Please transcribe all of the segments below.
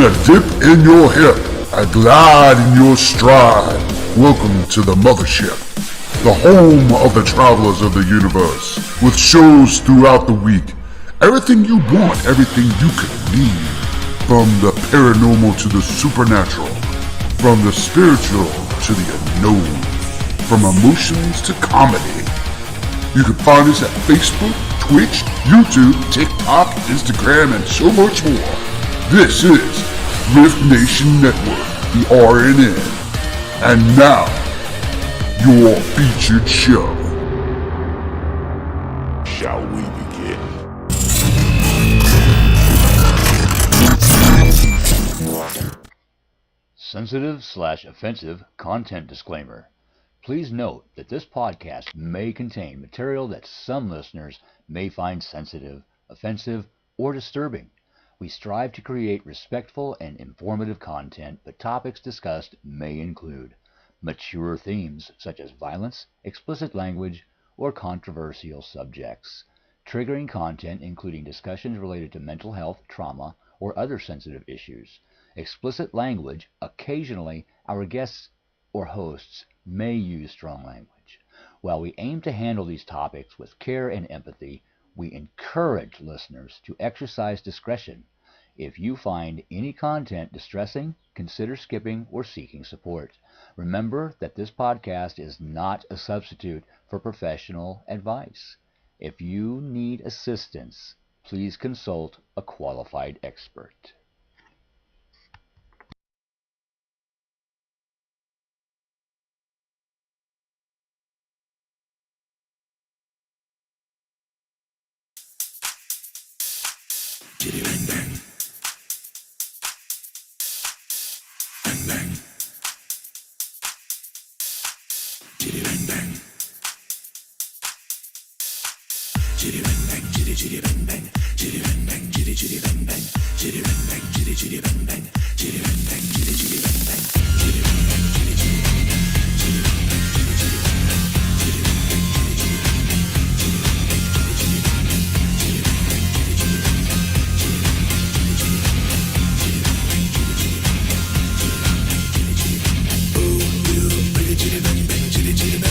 a dip in your hip, a glide in your stride. Welcome to the mothership, the home of the travelers of the universe, with shows throughout the week. Everything you want, everything you could need. From the paranormal to the supernatural, from the spiritual to the unknown, from emotions to comedy. You can find us at Facebook, Twitch, YouTube, TikTok, Instagram, and so much more. This is R.I.F.T Nation Network, the RNN. And now, your featured show. Shall we begin? Sensitive/offensive content disclaimer. Please note that this podcast may contain material that some listeners may find sensitive, offensive, or disturbing. We strive to create respectful and informative content, but topics discussed may include mature themes such as violence, explicit language, or controversial subjects, triggering content including discussions related to mental health, trauma, or other sensitive issues, explicit language. Occasionally, our guests or hosts may use strong language. While we aim to handle these topics with care and empathy, we encourage listeners to exercise discretion. If you find any content distressing, consider skipping or seeking support. Remember that this podcast is not a substitute for professional advice. If you need assistance, please consult a qualified expert. Chitty bang bang. Bang bang. Chitty bang bang. Chitty bang bang. Chitty chitty bang bang. Chitty bang bang. Chitty chitty bang bang. Chitty bang bang. Chitty chitty bang bang. Chitty bang bang. Chitty chitty bang bang. Chitty bang bang. Chitty chitty bang bang. Chitty bang bang. Chitty chitty bang bang. Chitty bang bang. Chitty chitty bang bang. Chitty bang bang. Chitty chitty bang bang. Chitty bang bang. Chitty chitty bang bang.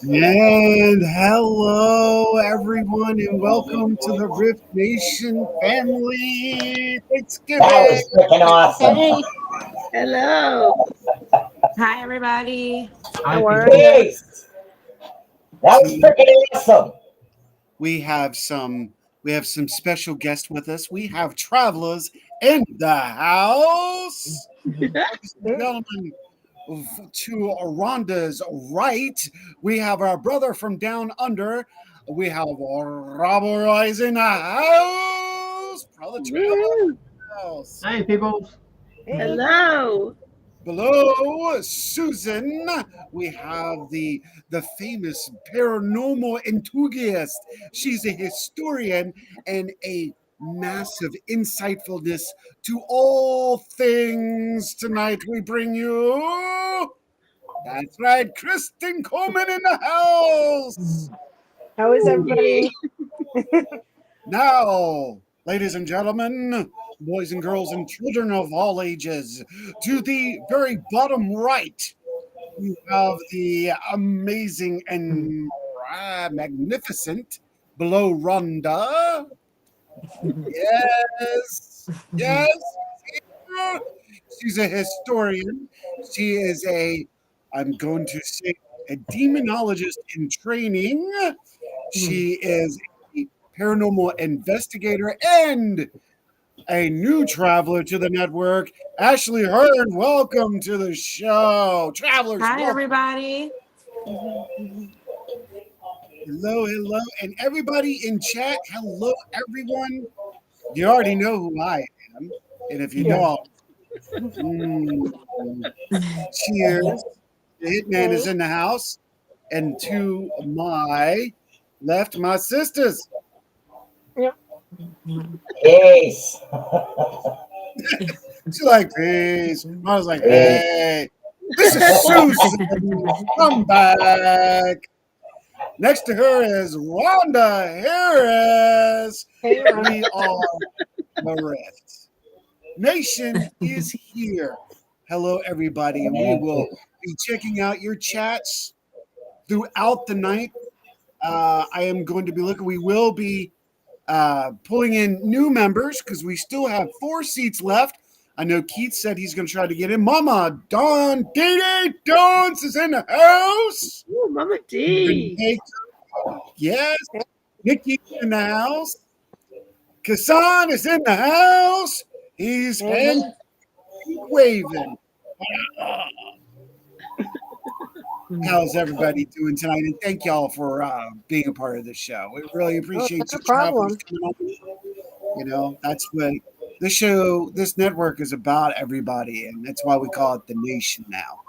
And hello, everyone, and welcome to the R.I.F.T Nation family. Thanksgiving. That was freaking awesome. Hey, hello. Hi, everybody. How are you? Yes. That was freaking awesome. We have some special guests with us. We have travelers in the house. Ladies and gentlemen, to Rhonda's right, we have our brother from down under. We have Robert Roy's in the house. Brother Traveler in the house. Hey, people. Hello. Below Susan, we have the famous paranormal enthusiast. She's a historian and a massive insightfulness to all things. Tonight we bring you. That's right, Kristen Coleman in the house. How is everybody? Now, ladies and gentlemen, boys and girls and children of all ages, to the very bottom right, you have the amazing and magnificent below Rhonda. Yes, yes, she's a historian. She is I'm going to say, a demonologist in training. She is a paranormal investigator and a new traveler to the network. Ashley Hearn, welcome to the show. Travelers, Hi, welcome. everybody. Hello, hello. And everybody in chat, hello, everyone. You already know who I am. And if you don't, cheers. The Hitman is in the house. And to my left, my sisters. Peace. She's like, peace. I was like, hey, this is Susan. Come back. Next to her is Rhonda Harris. Hey, Ron. We are the Rift. Nation is here. Hello, everybody. And we will be checking out your chats throughout the night. I am going to be looking. We will be pulling in new members because we still have 4 seats left. I know Keith said he's going to try to get in. Mama Dawn Dee Dons is in the house. Ooh, Mama D. Yes. Nikki's in the house. Kassan is in the house. He's hand waving. How's everybody doing tonight? And thank y'all for being a part of the show. We really appreciate no you problem. coming on. You know, that's what this show, this network is about, everybody. And that's why we call it the Nation now.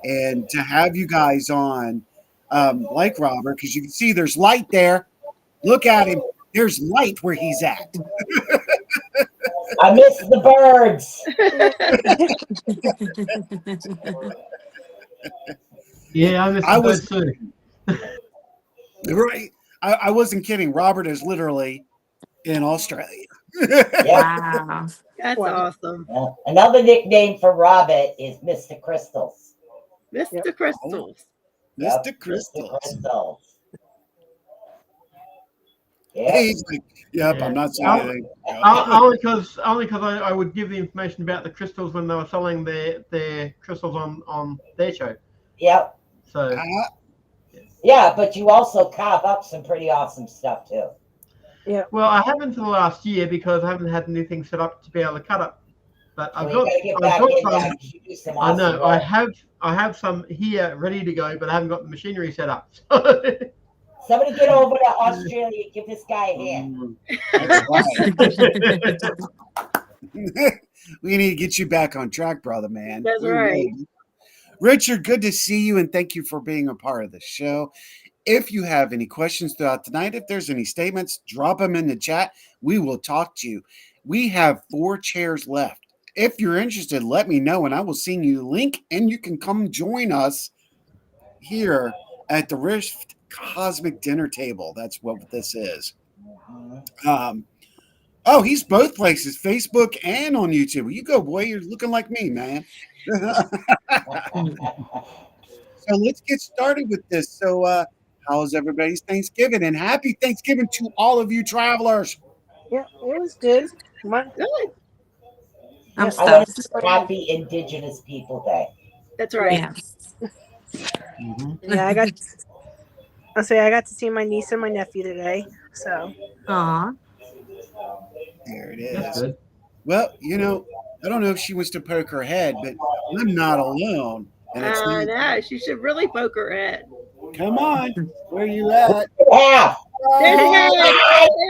And to have you guys on, like Robert, because you can see there's light there. Look at him. There's light where he's at. I miss the birds. Yeah, I miss the birds too. Right. I wasn't kidding. Robert is literally in Australia. Wow. That's awesome. Another nickname for Robert is Mr. Crystals. Mr. Crystals. Mr. Crystals. Mr. Crystals. He's like, yep, I'm not saying anything. Only because I would give the information about the crystals when they were selling their crystals on their show. Yep. So. Yeah, but you also carve up some pretty awesome stuff too. Yeah. Well, I haven't for the last year because I haven't had anything set up to be able to cut up. But I've got some. I know I have some here ready to go, but I haven't got the machinery set up. Somebody get over to Australia and give this guy a hand. We need to get you back on track, brother, man. That's right. Richard, good to see you, and thank you for being a part of the show. If you have any questions throughout the night, if there's any statements, drop them in the chat. We will talk to you. We have 4 chairs left. If you're interested, let me know, and I will send you the link, and you can come join us here at the R.I.F.T. Cosmic Dinner Table. That's what this is. Oh, he's both places, Facebook and on YouTube. You go, boy. You're looking like me, man. So let's get started with this. So how's everybody's Thanksgiving? And happy Thanksgiving to all of you travelers. Yeah, it was good. I'm I want stuffed. to say Happy Indigenous People Day. That's right. Yes. Yeah, I got to see my niece and my nephew today. So. Aw. There it is. Well, you know, I don't know if she wants to poke her head, but I'm not alone. And it's I know. She should really poke her head. Come on. Where you at? Yeah.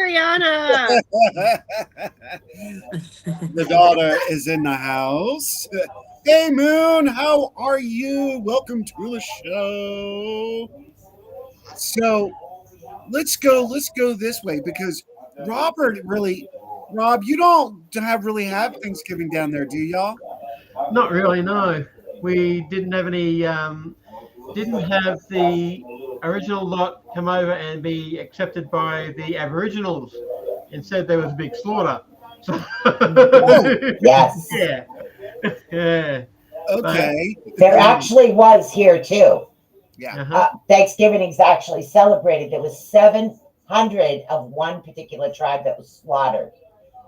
Ariana. The daughter is in the house. Hey, Moon, how are you? Welcome to the show. So let's go this way because Robert really, Rob, you don't really have Thanksgiving down there, do y'all? Not really, no. We didn't have any. Didn't have the original lot come over and be accepted by the Aboriginals. Instead, there was a big slaughter. So, Yes. yeah, yeah. Okay. There actually was here too. Yeah. Thanksgiving is actually celebrated. There was 700 of one particular tribe that was slaughtered.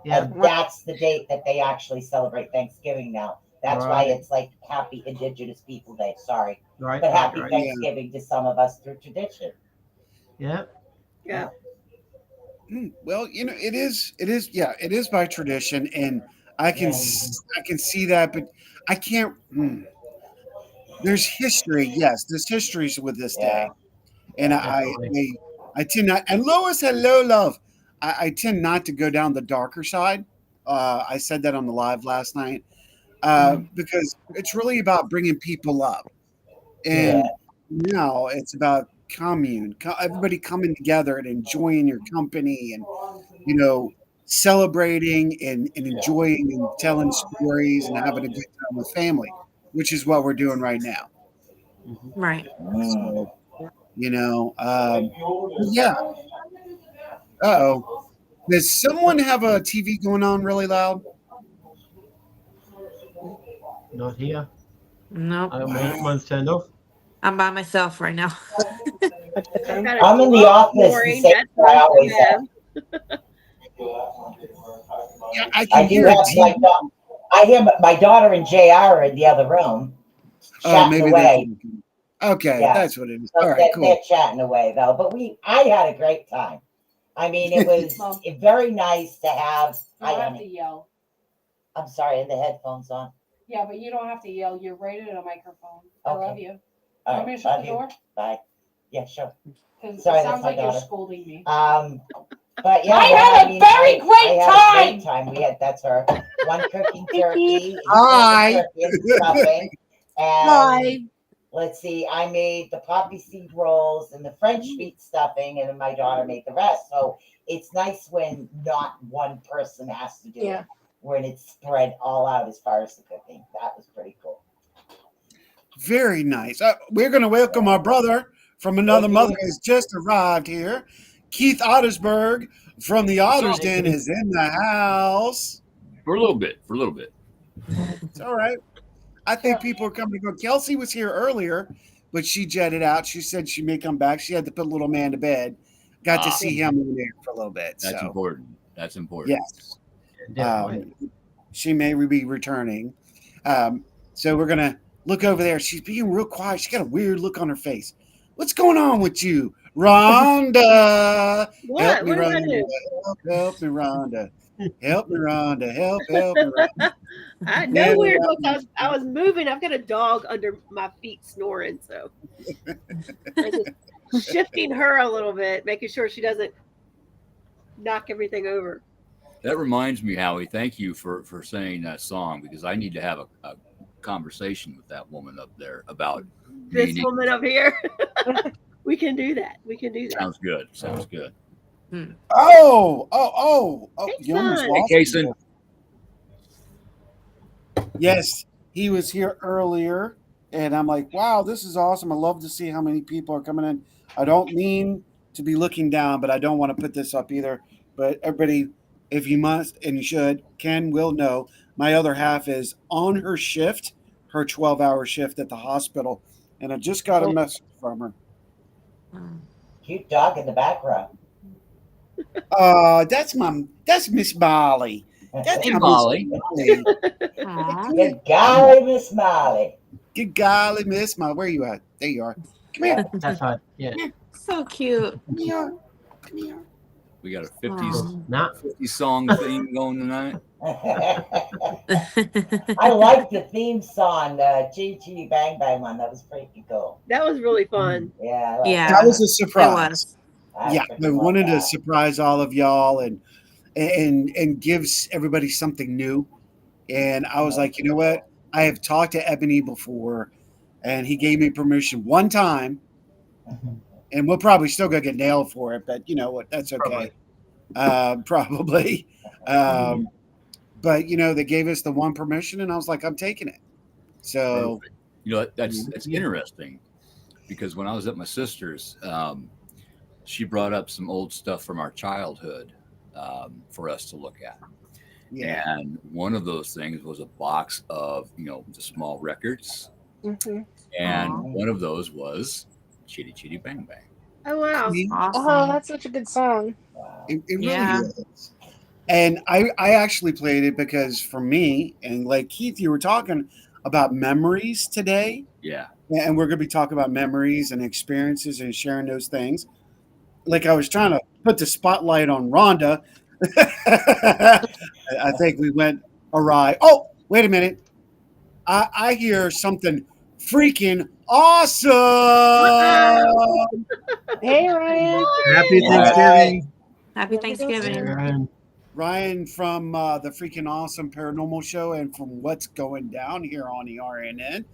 Yeah. And that's the date that they actually celebrate Thanksgiving now. That's why it's like Happy Indigenous People Day. Sorry. Right. But Happy right. Thanksgiving to some of us through tradition. Yeah. Yeah. Well, it is. Yeah, it is by tradition, and I can see that, but I can't. There's history. Yes, there's histories with this day, and I tend not. And Lois, hello, love. I tend not to go down the darker side. I said that on the live last night because it's really about bringing people up, and now it's about commune, everybody coming together and enjoying your company, and celebrating and enjoying and telling stories and having a good time with family, which is what we're doing right now. Right. So, yeah. Uh-oh. Does someone have a TV going on really loud? Not here. Nope. Mine's turned off. I'm by myself right now. I'm in the office the same as I always am. Yeah, I can hear I hear my daughter and JR are in the other room chatting away. Okay, that's what it is. So all right, cool. They're chatting away though, but I had a great time. I mean, it was very nice to have. You don't have to yell. I'm sorry, and the headphones on. Yeah, but you don't have to yell. You're rated a microphone. I love you. All Want me to shut the door? Bye. Yeah, sure. Because it Sorry, sounds like daughter. you're scolding me. But yeah, I had a very great time. Great time. We had that's her one cooking turkey. Hi. Stuffing, and Hi. let's see, I made the poppy seed rolls and the French meat stuffing, and then my daughter made the rest. So it's nice when not one person has to do it, when it's spread all out as far as the cooking. That was pretty cool. Very nice. We're going to welcome our brother from another mother who's just arrived here. Keith Ottersberg from the Otter's Den is in the house. For a little bit. It's all right. I think people are coming to go. Kelsey was here earlier, but she jetted out. She said she may come back. She had to put little man to bed. Got to see him in there for a little bit. That's important. That's important. Yes. She may be returning. So we're going to look over there. She's being real quiet. She's got a weird look on her face. What's going on with you, Rhonda? What? Help me, What did I Rhonda. do? Help me, Rhonda. Help me, Rhonda. Help me, Rhonda. I had no weird look. I was moving. I've got a dog under my feet snoring, so I'm just shifting her a little bit, making sure she doesn't knock everything over. That reminds me, Howie, thank you for saying that song, because I need to have a conversation with that woman up there about this woman up here. We can do that. Sounds good. Oh. You almost lost Kason. Yes, he was here earlier, and I'm like, wow, this is awesome. I love to see how many people are coming in. I don't mean to be looking down, but I don't want to put this up either. But everybody, if you must and you should, will know, my other half is on her shift, her 12-hour shift at the hospital, and I just got a message from her. Cute dog in the background. That's Miss Molly. That's Molly. Good golly, Miss Molly. Good golly, Miss Molly. Where are you at? There you are. Come here. That's right. Yeah. So cute. Come here. We got a 50 song theme going tonight. I like the theme song, the Chitty Chitty Bang Bang one. That was pretty cool. That was really fun. Yeah. That was a surprise. I Yeah, I wanted to surprise all of y'all and gives everybody something new. And I was like, you know what? I have talked to Ebony before, and he gave me permission one time, and we'll probably still gonna get nailed for it, but you know what? That's okay. Probably. Um, but you know, they gave us the one permission, and I was like, I'm taking it. So Perfect. You know, that's interesting because when I was at my sister's, she brought up some old stuff from our childhood for us to look at. yeah, And one of those things was a box of, the small records. Mhm. And Aw. one of those was Chitty Chitty Bang Bang. Oh wow. see, Oh, Awesome. that's such a good song. it really Yeah. is. And I actually played it because for me, and like Keith, you were talking about memories today, Yeah. and we're going to be talking about memories and experiences and sharing those things. Like I was trying to put the spotlight on Rhonda. I think we went awry. Oh, wait a minute. I hear something freaking awesome. Hey, Ryan. Happy Thanksgiving. Happy Thanksgiving. And Ryan from the freaking awesome paranormal show and from what's going down here on the RNN.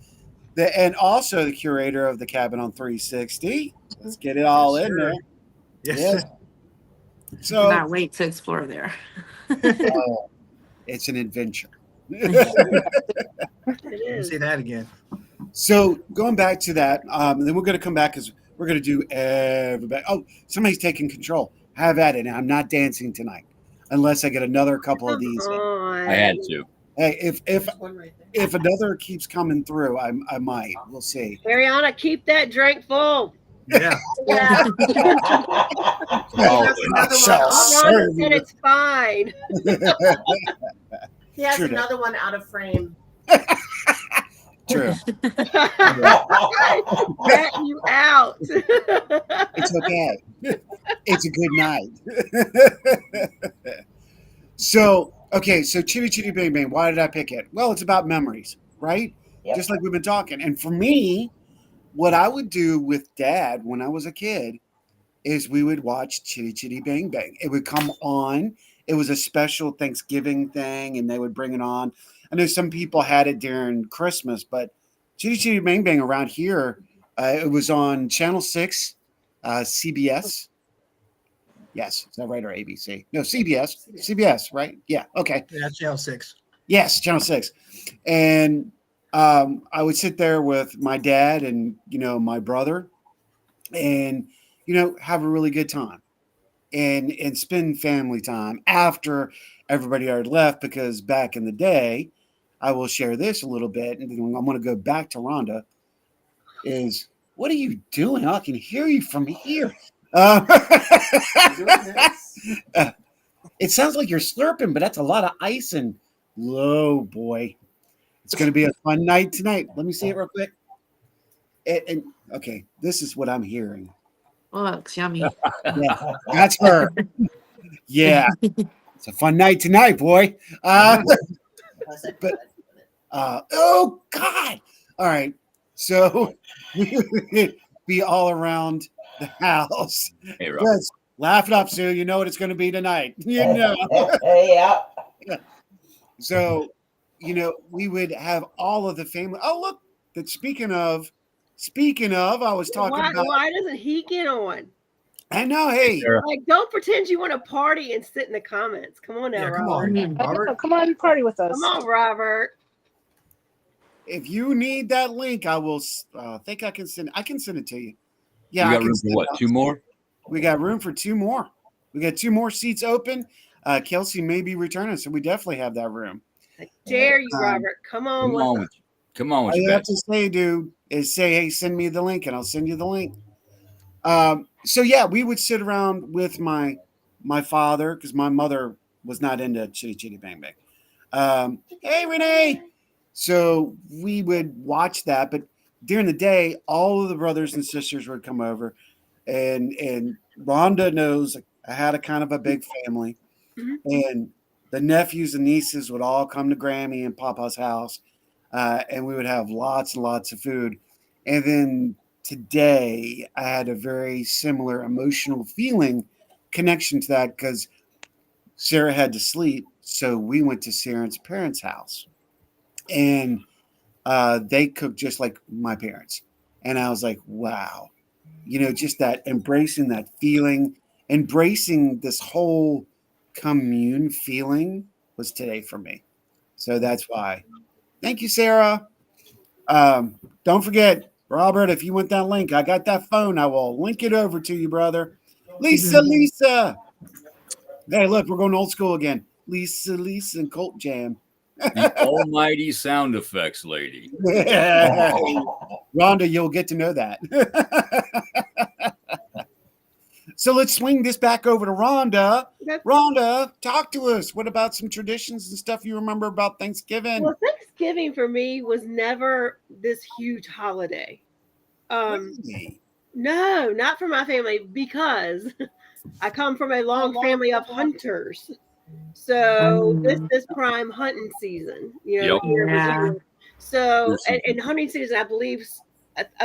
And also the curator of the Cabin on 360. Let's get it all Yes, in sir. there. Yes. Yes. So Cannot wait to explore there. it's an adventure. It Let me is. say that again. So going back to that, and then we're going to come back because we're going to do everybody. Oh, somebody's taking control. Have at it. And I'm not dancing tonight unless I get another couple of Come these. on. I had to. Hey, if another keeps coming through, I might. We'll see. Ariana, keep that drink full. Yeah. Yeah. Oh, I shall Rhonda serve said you. it's fine. He has True that. another one out of frame. True. Rat you out. It's okay. It's a good night. So Chitty Chitty Bang Bang. Why did I pick it? Well, it's about memories, right? Yep. Just like we've been talking. And for me, what I would do with Dad when I was a kid is we would watch Chitty Chitty Bang Bang. It would come on. It was a special Thanksgiving thing, and they would bring it on. I know some people had it during Christmas, but Chitty Chitty Bang Bang around here, it was on Channel 6, CBS. Yes, is that right? Or ABC? No, CBS. CBS, right? Yeah. Okay. Yeah, Channel 6. Yes, Channel 6. And I would sit there with my dad and, my brother and, have a really good time and spend family time after everybody already left. Because back in the day, I will share this a little bit, and then I'm going to go back to Rhonda. Is what are you doing? I can hear you from here. It sounds like you're slurping, but that's a lot of ice and low, boy. It's going to be a fun night tonight. Let me see it real quick. And okay, this is what I'm hearing. Oh, looks yummy. Yeah, that's her. Yeah, it's a fun night tonight, boy. But oh God! All right, so we would be all around the house. Hey, Robert. Let's laugh it up, Sue. You know what it's going to be tonight. You know. Yeah. So, we would have all of the family. Oh, look! That speaking of, I was talking about. Why doesn't he get on? I know. Hey, Sarah. Like, don't pretend you want to party and sit in the comments. Come on now, Yeah, come Robert. on, Robert. Come on, party with us. Come on, Robert. if you need that link, I will. Think I can send. I can send it to you. Yeah, You I got can room send for what? it. 2 more? We got room for 2 more. We got 2 more seats open. Kelsey may be returning, so we definitely have that room. I dare you, Robert. Come on. Come on with you. Come on with All you, you have bet. to say, dude, is say, "Hey, send me the link," and I'll send you the link. So yeah, we would sit around with my father because my mother was not into Chitty Chitty Bang Bang. Hey, Renee. So we would watch that, but during the day, all of the brothers and sisters would come over, and Rhonda knows I had a kind of a big family, Mhm. and the nephews and nieces would all come to Grammy and Papa's house, and we would have lots and lots of food, and then today I had a very similar emotional feeling connection to that because Sarah had to sleep, so we went to Sarah's parents' house, and they cooked just like my parents, and I was like, wow, just that embracing that feeling, embracing this whole commune feeling was today for me. So that's why. Thank you, Sarah. Don't forget, Robert, if you want that link, I got that phone. I will link it over to you, brother. Lisa. Hey, look, we're going old school again. Lisa, and Colt Jam. The almighty sound effects lady. Rhonda, you'll get to know that. So let's swing this back over to Rhonda. Rhonda, talk to us. What about some traditions and stuff you remember about Thanksgiving? Well, Thanksgiving for me was never this huge holiday. Really? No, not for my family, because I come from a long family of hunters. So this prime hunting season, Yep. year over Yeah. year. So and hunting season, I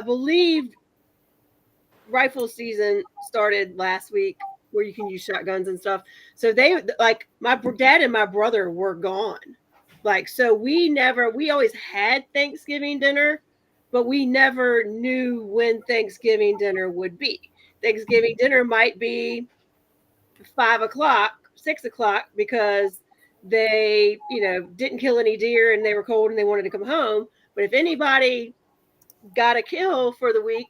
believe rifle season started last week, where you can use shotguns and stuff. So they, like, my dad and my brother were gone. Like, so we always had Thanksgiving dinner, but we never knew when Thanksgiving dinner would be. Thanksgiving dinner might be 5 o'clock, 6 o'clock, because they, didn't kill any deer and they were cold and they wanted to come home. But if anybody got a kill for the week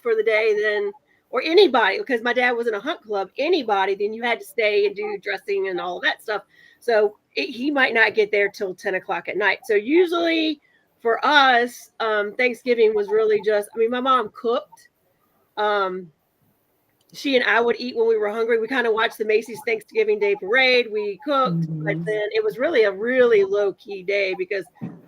for the day, then, or anybody, because my dad was in a hunt club, anybody, then you had to stay and do dressing and all of that stuff. So he might not get there till 10 o'clock at night. So usually for us, Thanksgiving was really just, my mom cooked. She and I would eat when we were hungry. We kind of watched the Macy's Thanksgiving Day Parade. We cooked, but then it was really a really low key day because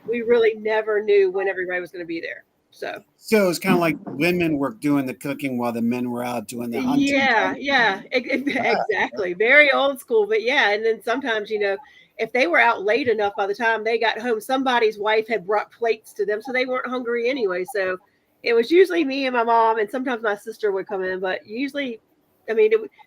we really never knew when everybody was going to be there. So it's kind of like women were doing the cooking while the men were out doing the hunting. Yeah, exactly. Very old school, but yeah. And then sometimes, if they were out late enough, by the time they got home, somebody's wife had brought plates to them, so they weren't hungry anyway. So it was usually me and my mom, and sometimes my sister would come in, but usually,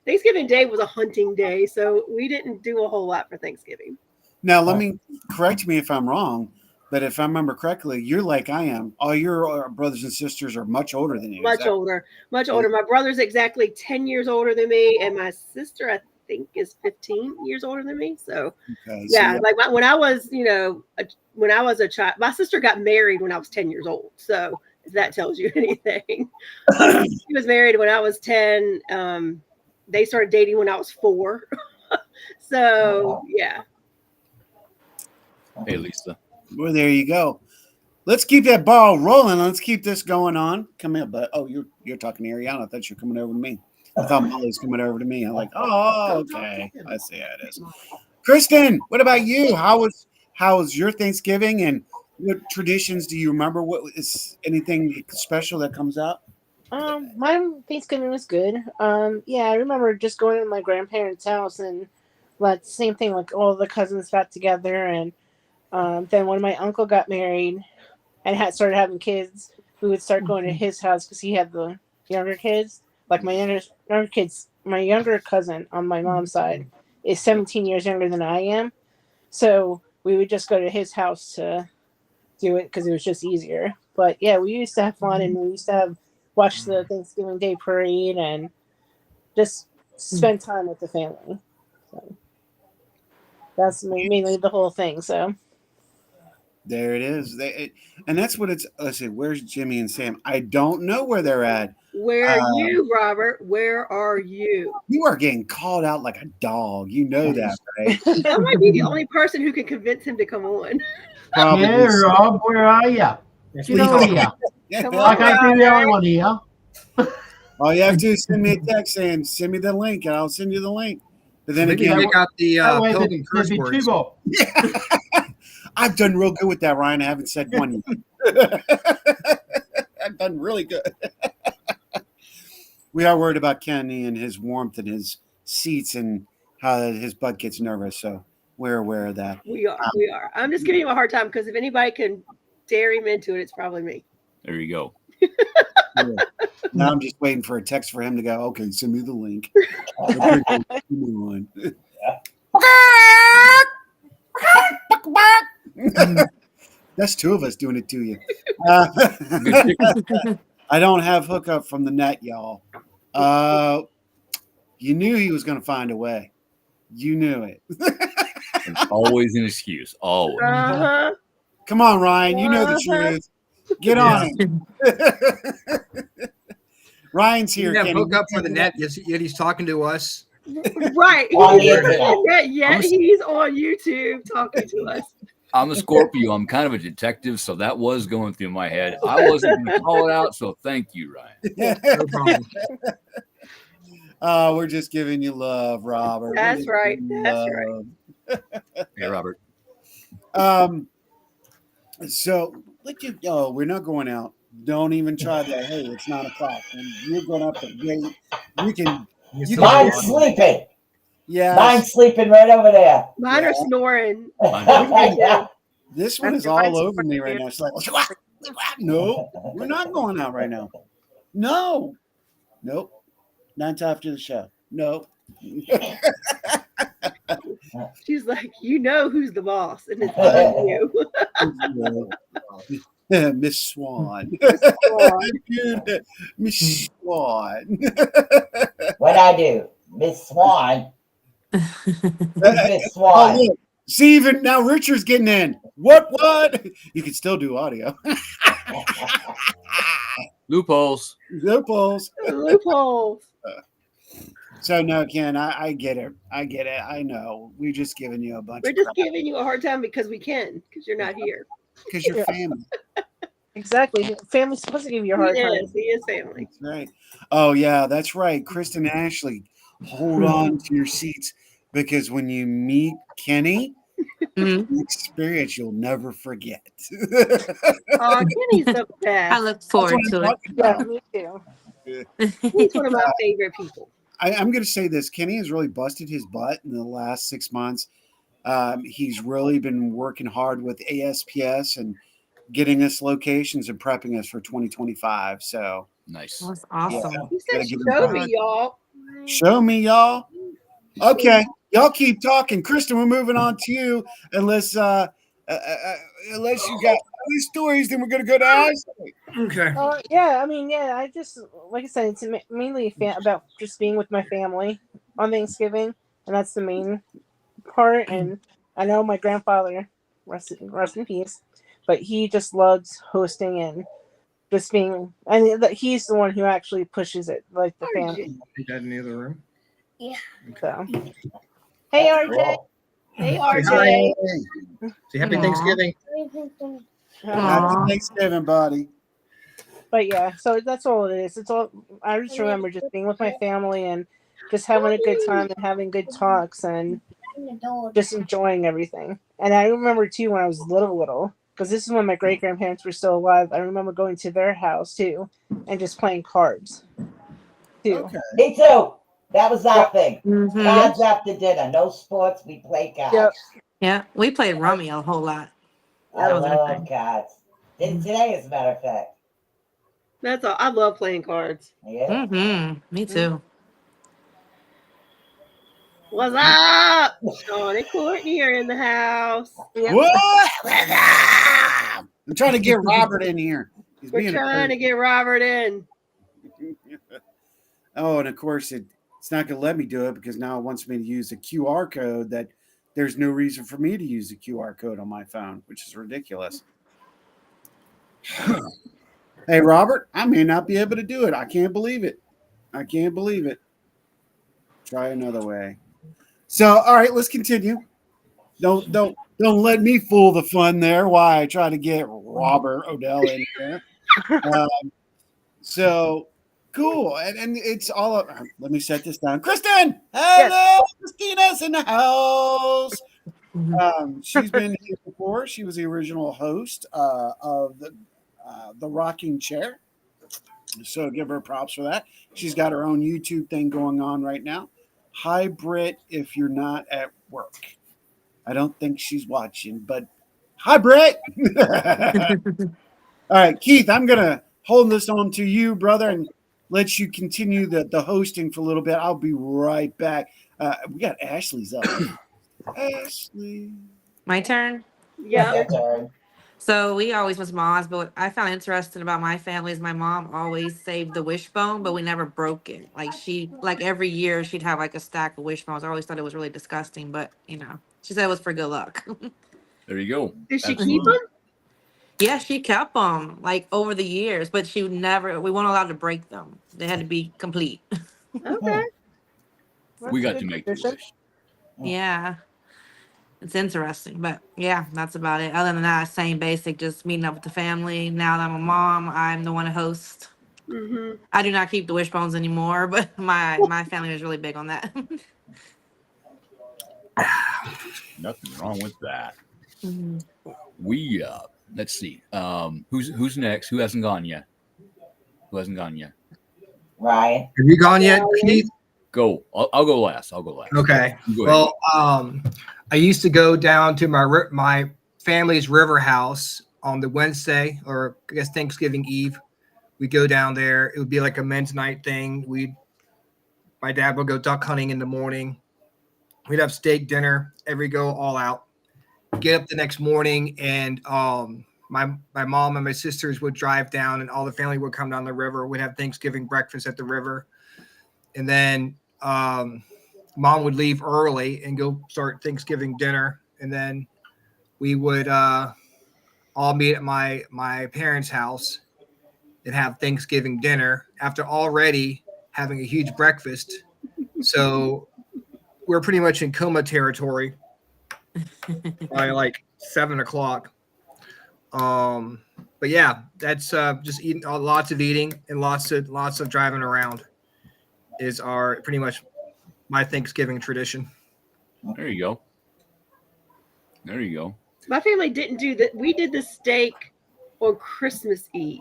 Thanksgiving Day was a hunting day, so we didn't do a whole lot for Thanksgiving. Now, let me correct me if I'm wrong, but if I remember correctly, you're like I am. All your brothers and sisters are much older than you. Much older. My brother's exactly 10 years older than me, and my sister, I think, is 15 years older than me. So, like when I was, when I was a child, my sister got married when I was 10 years old. So if that tells you anything, she was married when I was 10. They started dating when I was 4. So yeah. Hey, Lisa. Well, there you go. Let's keep that ball rolling. Let's keep this going on. Come in, but you're talking to Ariana. I thought you were coming over to me. I thought Molly's coming over to me. I'm like, oh, okay. I see how it is. Kristen, what about you? How was your Thanksgiving, and what traditions do you remember? What is anything special that comes out? My Thanksgiving was good. Yeah, I remember just going to my grandparents' house, and same thing, like all the cousins got together, and then when my uncle got married and started having kids, we would start going to his house because he had the younger kids. Like my younger kids, my younger cousin on my mom's side is 17 years younger than I am, so we would just go to his house to do it because it was just easier. But yeah, we used to have fun, and we used to watch the Thanksgiving Day Parade and just spend time with the family. So that's mainly the whole thing. So there it is. And that's what it's. Let's see. Where's Jimmy and Sam? I don't know where they're at. Where are you, Robert? Where are you? You are getting called out like a dog. You know that, right? I might be the only person who can convince him to come on. Probably. Yeah, Rob, where are you? Get on here. I can't be the only one here. All you have to do is send me a text saying, send me the link, and I'll send you the link. But then Maybe again, you got the Pilgrim curse There'd be words. two more. I've done real good with that, Ryan. I haven't said one yet. I've done really good. We are worried about Kenny and his warmth and his seats and how his butt gets nervous. So we're aware of that. We are. I'm just giving him a hard time because if anybody can dare him into it, it's probably me. There you go. Now I'm just waiting for a text for him to go, okay, send me the link. That's two of us doing it to you. I don't have hookup from the net, y'all. You knew he was going to find a way. You knew it. It's always an excuse. Always. Uh-huh. Come on, Ryan. You know the truth. Get on it. Ryan's He here. didn't have Kenny. hookup for the net, yet he's talking to us. Right. On the internet. Yet he's on YouTube talking to us. I'm a Scorpio. I'm kind of a detective, so that was going through my head. I wasn't going to call it out, so thank you, Ryan. No problem. We're just giving you love, Robert. That's right. That's right. Hey, Robert. So look at we're not going out. Don't even try that. Hey, it's 9 o'clock. And you're going up the gate. Mine's sleeping. Yeah. Mine's sleeping right over there. Mine are snoring. Yeah. This one is all over me right now. It's like, no, we're not going out right now. No. Nope. Not after the show. No. She's like, you know who's the boss, and it's on you. Miss Swan. Miss Swan. What I do? Miss Swan. Miss Swan. Oh, look. See, even now Richard's getting in. What? You can still do audio. Loopholes. Loopholes. So no, Ken, I get it. I know. We're just giving you a bunch. We're just giving you a hard time because we can, because you're not here. Because you're family. Exactly. Family's supposed to give you a hard time. He is family. That's right. Oh yeah, that's right. Kristen and Ashley, hold on to your seats because when you meet Kenny, experience you'll never forget. Oh, Kenny's the best. I look forward to it. Yeah, me too. He's one of my favorite people. I'm going to say this. Kenny has really busted his butt in the last 6 months. He's really been working hard with ASPS and getting us locations and prepping us for 2025. So nice. That's awesome. He said, show me, y'all. Show me, y'all. Okay. Y'all keep talking. Kristen, we're moving on to you. Unless you got other stories, then we're going to go to Ashley. Okay. Yeah, I mean, yeah, I just, like I said, it's mainly about just being with my family on Thanksgiving, and that's the main part. And I know my grandfather, rest in peace, but he just loves hosting and just being, and he's the one who actually pushes it, like the family. Is that in the other room? Yeah. So. Hey, RJ. Hey, RJ. Say happy Thanksgiving. Happy Thanksgiving, buddy. But yeah, so that's all it is. It's all I just remember just being with my family and just having a good time and having good talks and just enjoying everything. And I remember too when I was little, because this is when my great grandparents were still alive. I remember going to their house too and just playing cards too. Okay. Me too. That was our thing. Mm-hmm. Cards after dinner. No sports. We play cards. Yep. Yeah, we played rummy a whole lot. I love cards. Did today, as a matter of fact. That's all. I love playing cards. Yeah. Me too. What's up? Sean and Courtney are in the house. Yep. What? I'm trying to get Robert in here. We're trying to get Robert in. Oh, and of course it's not going to let me do it because now it wants me to use a QR code that there's no reason for me to use a QR code on my phone, which is ridiculous. Hey, Robert, I may not be able to do it. I can't believe it. Try another way. So, all right, let's continue. Don't let me fool the fun there. Why I try to get Robert Odell in here. So cool, and it's all up. Let me set this down. Kristen, hello, yes. Christina's in the house. She's been here before. She was the original host of the Rocking Chair. So give her props for that. She's got her own YouTube thing going on right now. Hi, Britt, if you're not at work. I don't think she's watching, but hi, Britt. All right, Keith, I'm gonna holding this on to you, brother, and let you continue the hosting for a little bit. I'll be right back. We got Ashley's up. Ashley. My turn. Yeah. Your turn. So we always was moms, but what I found interesting about my family is my mom always saved the wishbone, but we never broke it. Like every year she'd have like a stack of wishbones. I always thought it was really disgusting, but she said it was for good luck. There you go. Did she That's keep fun. them? Yeah, she kept them like over the years, but we weren't allowed to break them. They had to be complete. Okay. We That's a got to good make the tradition. wish. Yeah, it's interesting, but yeah, that's about it. Other than that, same basic, just meeting up with the family. Now that I'm a mom, I'm the one to host. Mm-hmm. I do not keep the wishbones anymore, but my family was really big on that. Nothing wrong with that. Mhm. We let's see. Who's next? Who hasn't gone yet? Who hasn't gone yet? Ryan. Have you gone yet, Ryan. Keith? Go. I'll go last. I'll go last. Okay. You go ahead. Well, I used to go down to my family's river house on the Wednesday, or I guess Thanksgiving Eve. We go down there. It would be like a men's night thing. My dad would go duck hunting in the morning. We'd have steak dinner. Go all out. Get up the next morning, and my mom and my sisters would drive down, and all the family would come down the river. We'd have Thanksgiving breakfast at the river, and then mom would leave early and go start Thanksgiving dinner, and then we would all meet at my parents' house and have Thanksgiving dinner after already having a huge breakfast. So we're pretty much in coma territory by like 7 o'clock. But yeah, that's just eating lots of eating and lots of driving around is our pretty much my Thanksgiving tradition. There you go. There you go. My family didn't do that. We did the steak on Christmas Eve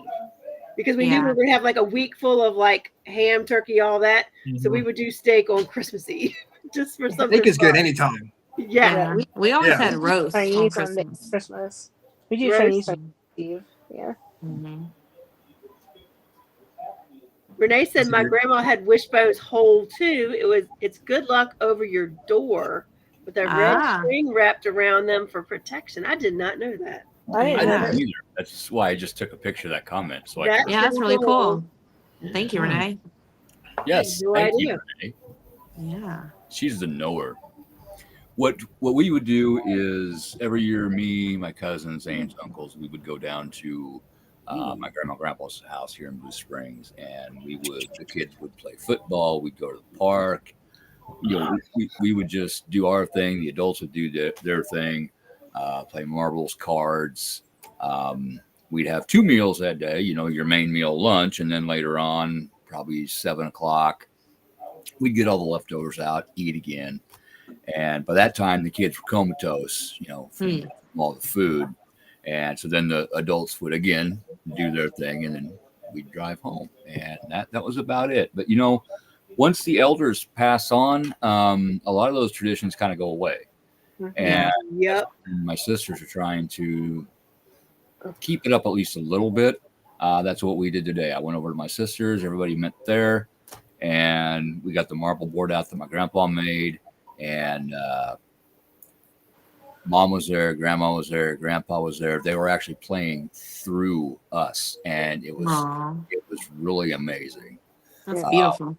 because we knew we Yeah. were going to have like a week full of like ham, turkey, all that. So we would do steak on Christmas Eve just for something. Steak is good fun. anytime. Yeah. Yeah, we always Yeah. had roast on Chinese on Christmas. Christmas. We do Roast. Chinese on Eve. Yeah. Hmm. Renee said my grandma had wishbones whole too. It's good luck over your door with a red Ah, string wrapped around them for protection. I did not know that. I didn't I know yeah, didn't that. either. That's why I just took a picture of that comment. So I That's could. yeah, that's really cool. Thank you, Hmm. Renee. Yes. No Thank idea. you, Renee. Yeah. She's the knower. What we would do is every year, me, my cousins, aunts, uncles, we would go down to my grandma and grandpa's house here in Blue Springs, and the kids would play football. We'd go to the park. We would just do our thing. The adults would do their thing, play marbles, cards. We'd have 2 meals that day. Your main meal, lunch, and then later on, probably 7 o'clock, we'd get all the leftovers out, eat again. And by that time, the kids were comatose, from all the food. And so then the adults would again do their thing, and then we'd drive home. And that was about it. But once the elders pass on, a lot of those traditions kind of go away. And Yep. my sisters are trying to keep it up at least a little bit. That's what we did today. I went over to my sisters. Everybody met there, and we got the marble board out that my grandpa made. And mom was there, grandma was there, grandpa was there. They were actually playing through us, and it was Aw, really amazing. that's beautiful.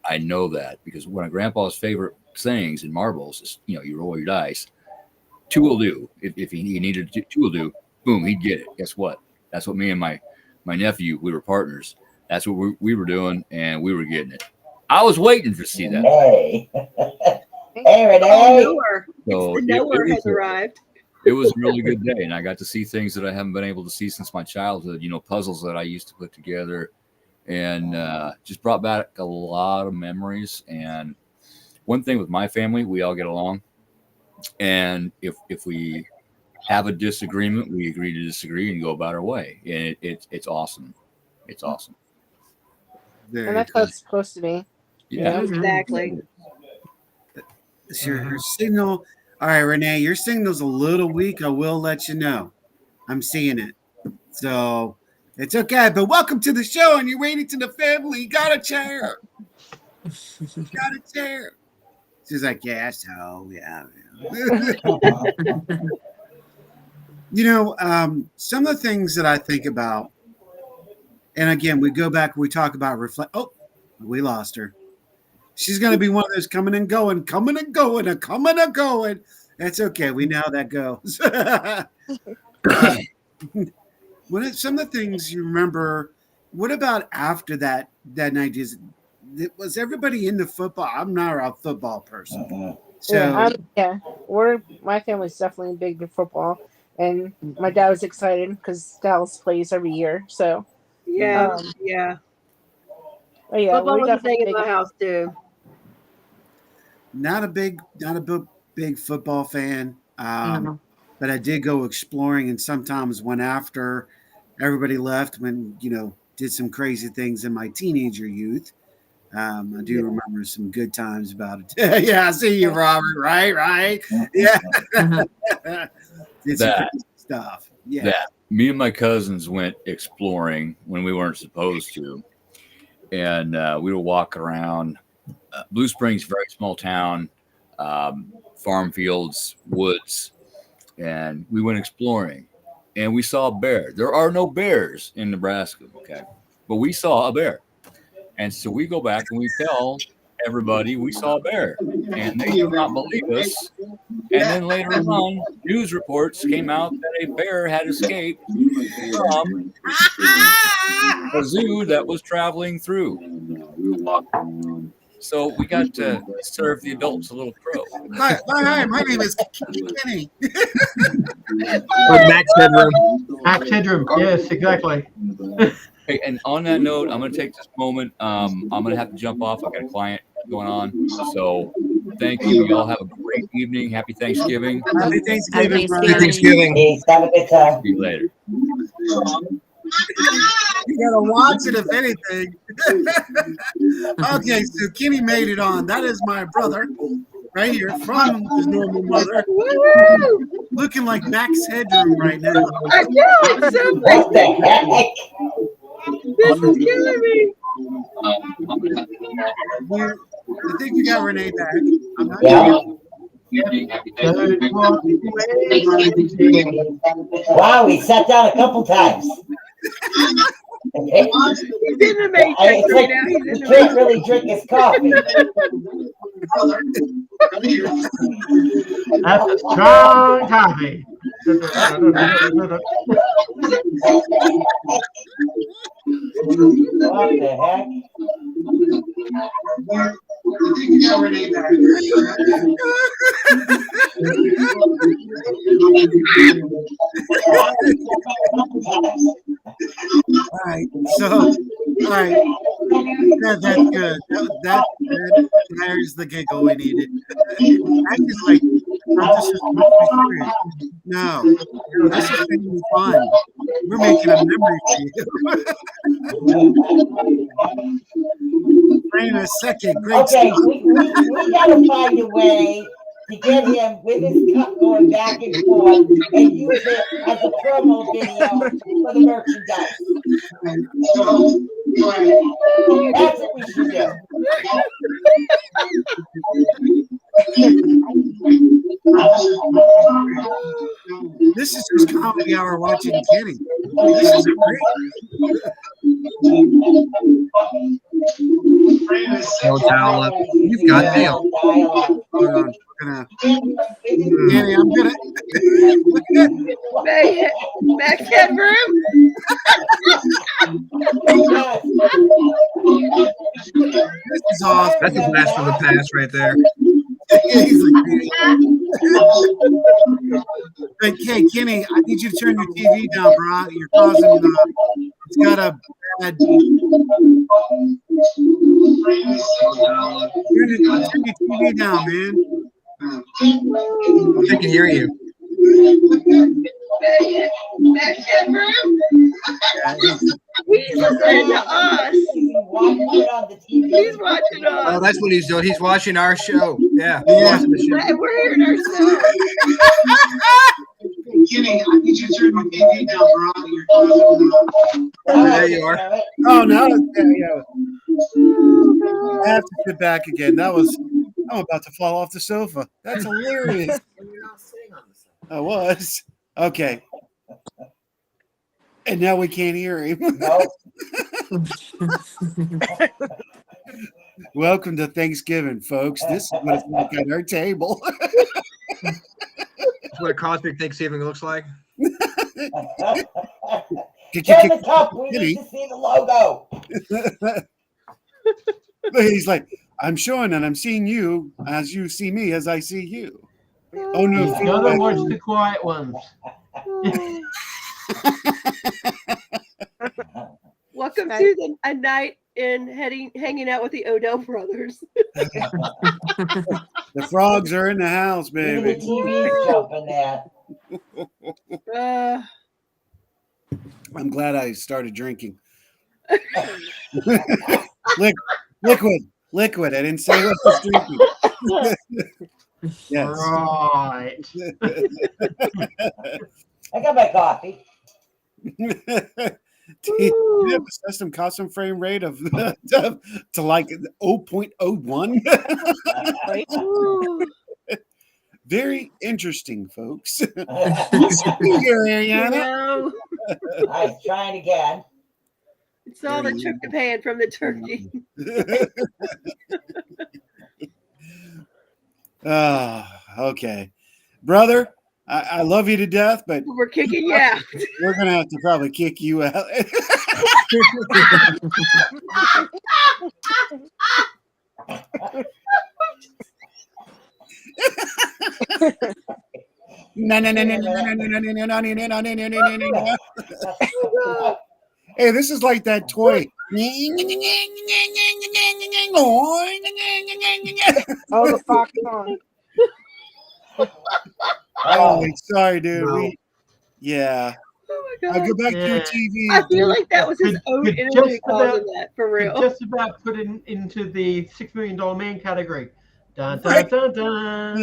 I know that because one of grandpa's favorite sayings in marbles is, you roll your dice. 2 will do. If he needed 2 will do, boom, he'd get it. Guess what? That's what me and my nephew, we were partners. That's what we were doing, and we were getting it. I was waiting to see that. Hey. Hey, Oh, Renee. knower. So It's the knower has was arrived. it was a really good day, and I got to see things that I haven't been able to see since my childhood. Puzzles that I used to put together, and just brought back a lot of memories. And one thing with my family, we all get along, and if we have a disagreement, we agree to disagree and go about our way. And it's awesome. It's awesome. And that's how it's supposed to be. Yeah. Exactly. Is your signal? All right, Renee, your signal's a little weak. I will let you know. I'm seeing it. So It's okay, but welcome to the show, and you're waiting to the family. You got a chair. You got a chair. She's like, yeah, so, yeah. Some of the things that I think about, and again, we go back, we talk about reflect. Oh, we lost her. She's going to be one of those coming and going. That's okay. We know how that goes. Some of the things you remember, what about after that night? Was everybody into football? I'm not a football person. So my family's definitely big in football, and my dad was excited because Dallas plays every year. So yeah. Oh, yeah, Football was a thing in my house too. Not a big football fan. No. But I did go exploring, and sometimes when after everybody left, when did some crazy things in my teenager youth. I do remember some good times about it. Yeah, I see you, Robert. Right. Yeah. Did some crazy stuff. Yeah. That me and my cousins went exploring when we weren't supposed to, and we would walk around Blue Springs, very small town, farm fields, woods, and we went exploring, and we saw a bear. There are no bears in Nebraska, okay, but we saw a bear, and so we go back and we tell everybody we saw a bear, and they do not believe us. And then later on, news reports came out that a bear had escaped from a zoo that was traveling through. So we got to serve the adults a little crow. Hi, my name is Kenny. Max Headroom. Max Headroom. Yes, exactly. Hey, and on that note, I'm going to take this moment. I'm going to have to jump off. I've got a client going on. So thank you. Y'all have a great evening. Happy Thanksgiving. Happy Thanksgiving. Happy Thanksgiving. Peace. Have a good time. See you later. You gotta watch it, if anything. Okay, so Kenny made it on. That is my brother right here from his normal mother. Looking like Max Headroom right now. I know, it's so What the heck? This is killing me. I think we got Renee back. I'm not Yeah. Wow, he sat down a couple times. He's in the matrix It's right like now. He's in he the can't matrix. really drink his coffee. That's a strong coffee. What the heck? I think we got Renee back. All right. That's good. There's the giggle we needed. That is like, this is supposed to be serious. No, this is going to be fun. We're making a memory for you. Wait a second. Great Okay, stuff. we gotta find a way to get him with his cup going back and forth and use it as a promo video for the merchandise. That's what we should do. This is just comedy hour watching Kenny. This is great. No towel up. You've got mail. Hold on. Kenny, I'm gonna. Max Headroom. This is awesome. That's a blast from the past right there. He's like, but hey, Kenny, I need you to turn your TV down, bro. You're causing. It's got a bad. Turn your TV down, man. I can hear you. Max Headroom. He's listening to us. He's watching us. Oh, that's what he's doing. He's watching our show. Yeah. We're hearing ourselves. Kenny, I need you to turn my TV down, bro. You're causing There you are. Oh no! Yeah. I have to sit back again. I'm about to fall off the sofa. That's hilarious. You're not sitting on the side. I was. Okay. And now we can't hear him. Nope. Welcome to Thanksgiving, folks. This is what it's like at our table. That's what a cosmic Thanksgiving looks like. Turn the cup. We need to see the logo. He's like, I'm showing and I'm seeing you as you see me as I see you. Oh no! You gotta watch the quiet ones. Welcome to a night in hanging out with the Odell brothers. The frogs are in the house, Even baby. the TV's jumping there. I'm glad I started drinking. Liquid. I didn't say what I was drinking. Yes. Right. I got my coffee. Do you have a system custom frame rate of to like 0.01? Very interesting, folks. Here, Ariana. No. I'm trying again. It's all the tryptophan from the turkey. Okay. Brother, I love you to death, but we're kicking you out. We're going to have to probably kick you out. Hey, this is like that toy. Oh, the fox song. Oh, sorry, dude. No. Yeah. Oh my I'll god. go back to your TV. I feel like that was his own Could energy causing that, for real. Just about put it into the $6 Million Man category. Dun, dun, dun, dun.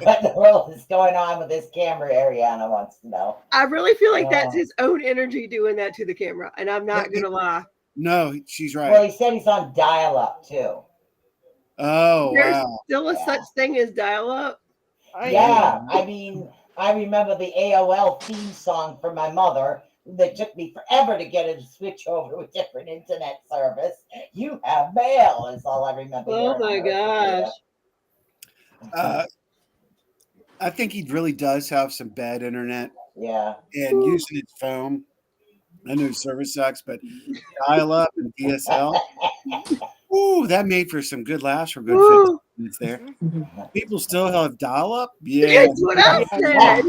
What in the world is going on with this camera? Ariana wants to know. I really feel like that's his own energy doing that to the camera, and I'm not gonna lie. No, she's right. Well, he said he's on dial-up too. Oh, There's wow. still a such thing as dial-up. Yeah, I mean, I remember the AOL theme song from my mother that took me forever to get her to switch over to a different internet service. You have mail is all I remember. Oh my gosh. I think he really does have some bad internet. Yeah. And using his phone. I know service sucks, but dial-up and DSL. Ooh, that made for some good laughs for good 15 minutes there. People still have dial-up? Yeah. That's what I said.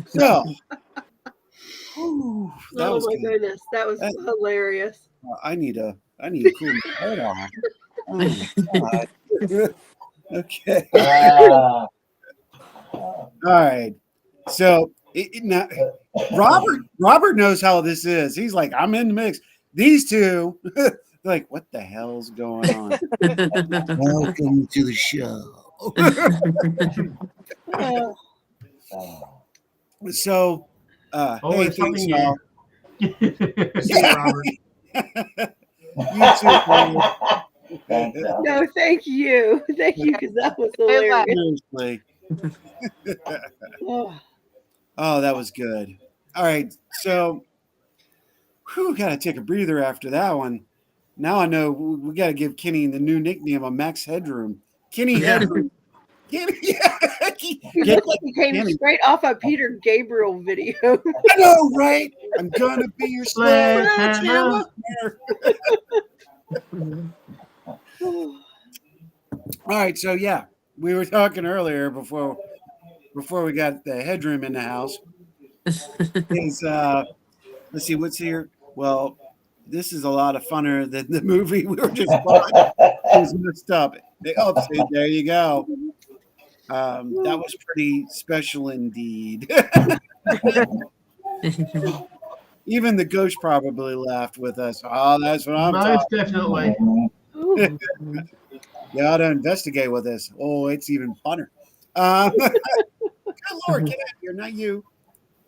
So, oh my goodness, that was hilarious. I need to cool my head off. Oh my God. Okay. All right. So now, Robert knows how this is. He's like, I'm in the mix. These two, like, what the hell's going on? Welcome to the show. So, hey, thanks, y'all. Robert. You too, no, thank you. Thank you, because that was hilarious. seriously. Oh, that was good. All right, so gotta take a breather after that one. Now I know we gotta give Kenny the new nickname of Max Headroom. Kenny Headroom. Kenny, You look like you came straight off a Peter Gabriel video. I know, right? I'm gonna be your sledgehammer. All right, so yeah, we were talking earlier before we got the headroom in the house. Is let's see what's here. Well, this is a lot of funner than the movie we were just watching. It was messed up. Oh, see, there you go. That was pretty special indeed. Even the ghost probably laughed with us. Oh, that's what I'm Most talking. definitely. Ooh. You ought to investigate with us. Oh, it's even funner. Good Lord, get out of here, not you.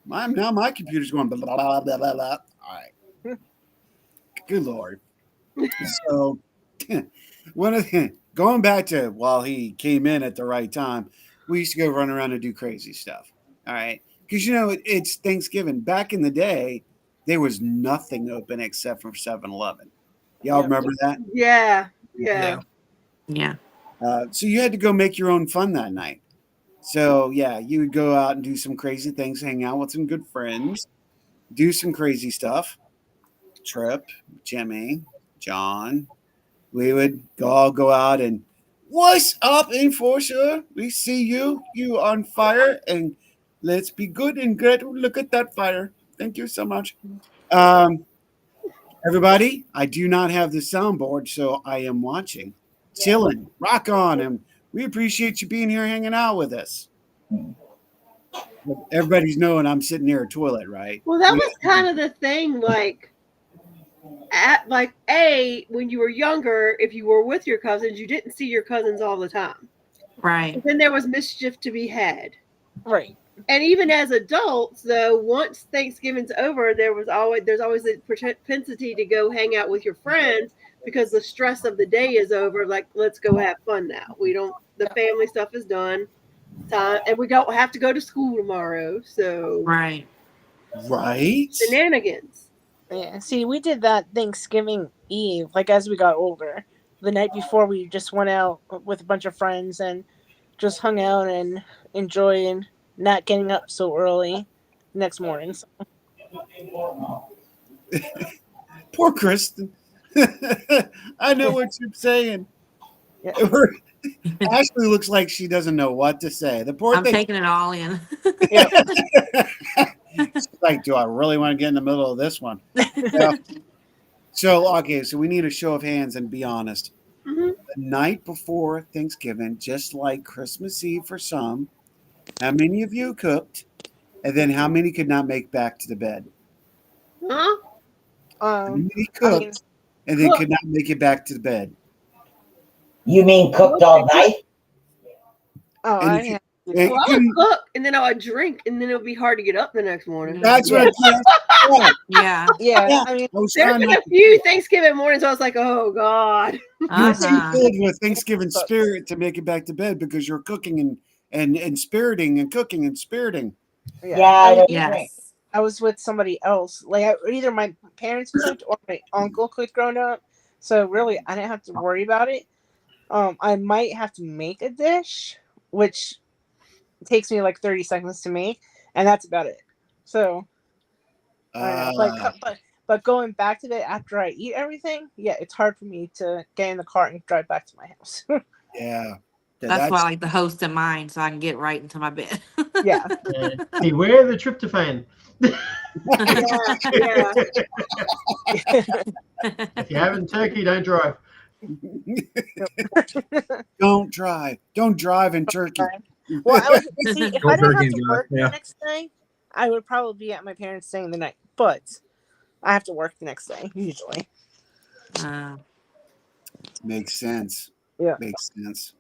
Now my computer's going blah, blah, blah, blah, blah, blah. All right. Good Lord. So, one of the, going back to while he came in at the right time, we used to go run around and do crazy stuff. All right. Because, it's Thanksgiving. Back in the day, there was nothing open except for 7-Eleven. Y'all Yep. remember that? Yeah. Yeah. Yeah. So you had to go make your own fun that night. So, yeah, you would go out and do some crazy things, hang out with some good friends, do some crazy stuff. Trip, Jimmy, John, we would all go out and what's up, Enforcer? We see you. You on fire, and let's be good and great. Look at that fire. Thank you so much. Everybody, I do not have the soundboard, so I am watching. Chilling. Rock on. And we appreciate you being here hanging out with us. Everybody's knowing I'm sitting near a toilet, right? Well, that was kind of the thing, when you were younger, if you were with your cousins, you didn't see your cousins all the time. Right. But then there was mischief to be had. Right. And even as adults, though, once Thanksgiving's over, there's always the propensity to go hang out with your friends because the stress of the day is over. Like, let's go have fun now. The family stuff is done. Time, and we don't have to go to school tomorrow. So Right. Right? Shenanigans. Yeah. See, we did that Thanksgiving Eve, like as we got older. The night before, we just went out with a bunch of friends and just hung out and enjoying not getting up so early next morning. So, Poor Kristen. I know what you're saying. yeah. Ashley looks like she doesn't know what to say. The poor I'm thing. taking it all in. Yeah. She's like, do I really want to get in the middle of this one? Yeah. So, okay, so we need a show of hands and be honest. Mm-hmm. The night before Thanksgiving, just like Christmas Eve for some, how many of you cooked? And then how many could not make back to the bed? Huh? How many I mean, cooked and then could not make it back to the bed? You mean cooked all night? oh, And I you have could- to and Well, I you would couldn't- cook, and then I would drink, and then it would be hard to get up the next morning. That's what Yeah. Yeah. Yeah, Yeah. I mean, I was There's trying been not a few Thanksgiving mornings I was like, oh, God. you were too Uh-huh. filled with Thanksgiving spirit to make it back to bed because you're cooking and spiriting and cooking and spiriting. Yeah, I don't drink. Yes. I was with somebody else. Like either my parents cooked or my uncle cooked growing up. So really, I didn't have to worry about it. I might have to make a dish, which takes me like 30 seconds to make, and that's about it. So I don't know, but going back to bed after I eat everything, yeah, it's hard for me to get in the car and drive back to my house. Yeah. That's why I like the host in mine, so I can get right into my bed. Yeah. Beware the tryptophan. Yeah. If you're having turkey, don't drive. Don't drive. Don't drive in Turkey. Well, I was see if I didn't have to Turkey, work yeah. the next day, I would probably be at my parents' staying the night. But I have to work the next day usually. Makes sense. Yeah. Makes sense.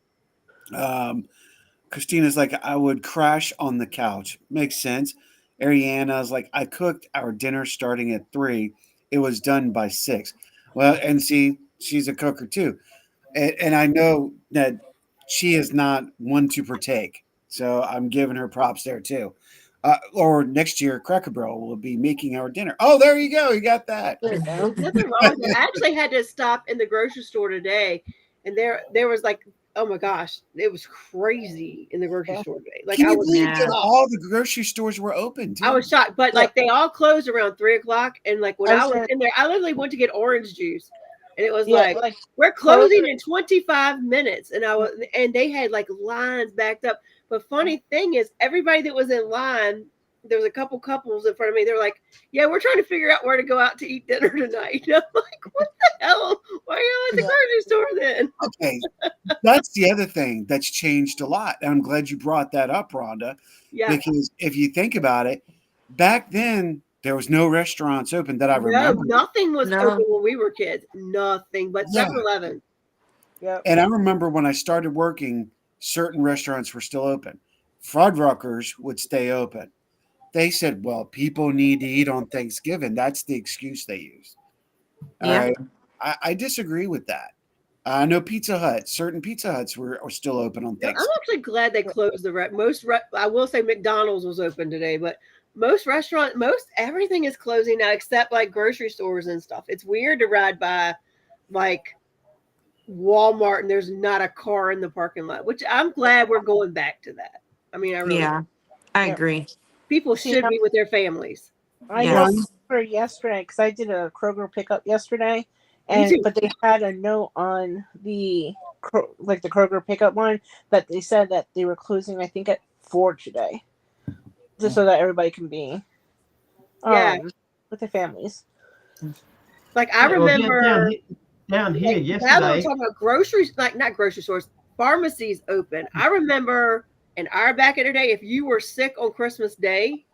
Christina's like, I would crash on the couch. Makes sense. Ariana's like, I cooked our dinner starting at 3. It was done by 6. Well, and see, she's a cooker too. And I know that she is not one to partake. So I'm giving her props there too. Or next year, Cracker Barrel will be making our dinner. Oh, there you go. You got that. There you go. There's nothing wrong with it. I actually had to stop in the grocery store today, and there was like, oh my gosh, it was crazy in the grocery store today. Like Can I you was, believe that all the grocery stores were open? Too? I was shocked, but like they all closed around 3:00, and like when I was gonna- in there, I literally went to get orange juice, and it was Yeah, like, like, we're closing in 25 minutes, and they had like lines backed up. But funny thing is, everybody that was in line, there was a couple couples in front of me. They were like, "Yeah, we're trying to figure out where to go out to eat dinner tonight." And I'm like, "What the hell? Why are you at the grocery store then?" Okay, that's the other thing that's changed a lot. And I'm glad you brought that up, Rhonda. Yeah. Because if you think about it, back then There was no restaurants open that I No, remember. nothing was No. open when we were kids. Nothing but Yeah. 7-Eleven. Yep. And I remember when I started working, certain restaurants were still open. Fuddruckers would stay open. They said, well, people need to eat on Thanksgiving. That's the excuse they used. All Yeah. right. I disagree with that. I know Pizza Hut, certain Pizza Huts are still open on Yeah, I'm Thanksgiving. actually glad they closed the I will say McDonald's was open today, but most everything is closing now except like grocery stores and stuff. It's weird to ride by like Walmart and there's not a car in the parking lot, which I'm glad we're going back to that. I mean, I really Yeah. I Yep. agree. people See, should be with their families. I Yes. noticed for yesterday because I did a Kroger pickup yesterday, Me too. but they had a note on the the Kroger pickup one that they said that they were closing. I think at 4 today, just so that everybody can be Yeah. with their families. Like I Yeah, well, remember down here now that we're yesterday. talking about groceries, like not grocery stores, pharmacies open. I remember in our back in the day, if you were sick on Christmas Day,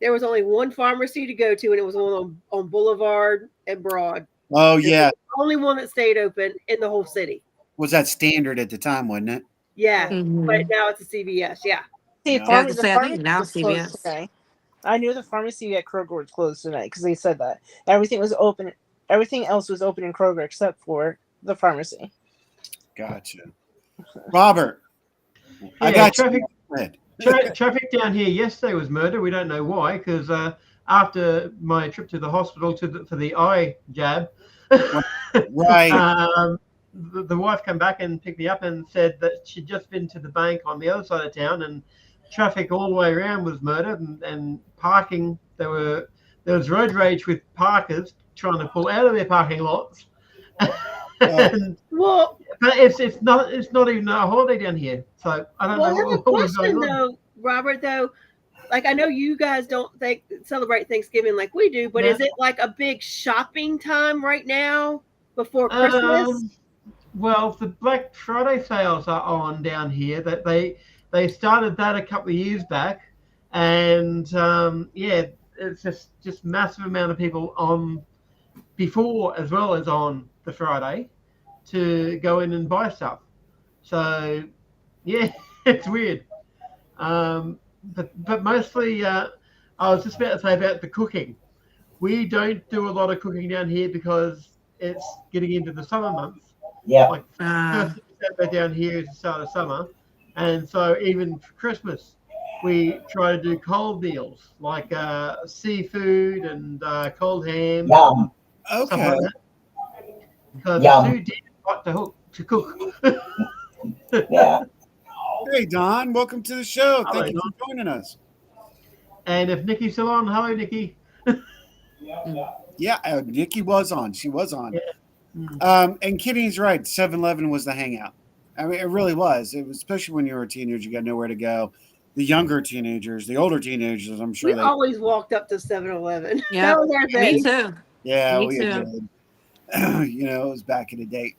there was only one pharmacy to go to, and it was on Boulevard and Broad. Oh, It was yeah. the only one that stayed open in the whole city. Was that standard at the time, wasn't it? Yeah, Mhm. but now it's a CVS. Yeah. See, Yeah. Yeah, I was the gonna say, I think pharmacy now was closed CVS. today. I knew the pharmacy at Kroger was closed tonight because they said that everything was open. Everything else was open in Kroger except for the pharmacy. Gotcha. Robert, I Yeah, got traffic. you. Go ahead. Traffic down here yesterday was murder. We don't know why, because after my trip to the hospital for the eye jab, Right. the wife came back and picked me up and said that she'd just been to the bank on the other side of town, and traffic all the way around was murdered, and parking. There was road rage with parkers trying to pull out of their parking lots. And, Well, but it's not even a holiday down here, so I don't well, I know have a what was going question on. though, Robert. Though, like I know you guys don't celebrate Thanksgiving like we do, but Yeah. is it like a big shopping time right now before Christmas? Well, the Black Friday sales are on down here. That they started that a couple of years back, and yeah, it's just massive amount of people on before as well as on the Friday to go in and buy stuff. So yeah, it's weird. But mostly, I was just about to say about the cooking. We don't do a lot of cooking down here because it's getting into the summer months. Yeah. Like first December down here is the start of summer, and so even for Christmas, we try to do cold meals like seafood and cold ham, Yum. stuff Okay. like that. Because Yum. it's too damn hot to cook. Yeah. Hey, Don. Welcome to the show. Hello, Thank you Don. for joining us. And if Nikki's still on, hello, Nikki. Yeah, Nikki was on. She was on. Yeah. And Kitty's right. 7-Eleven was the hangout. I mean, it really was. It was, especially when you were a teenager, you got nowhere to go. The younger teenagers, the older teenagers, I'm sure We always walked up to 7-Eleven. Yeah, That was our thing. me too. Yeah, Me we too. did. It was back in the day.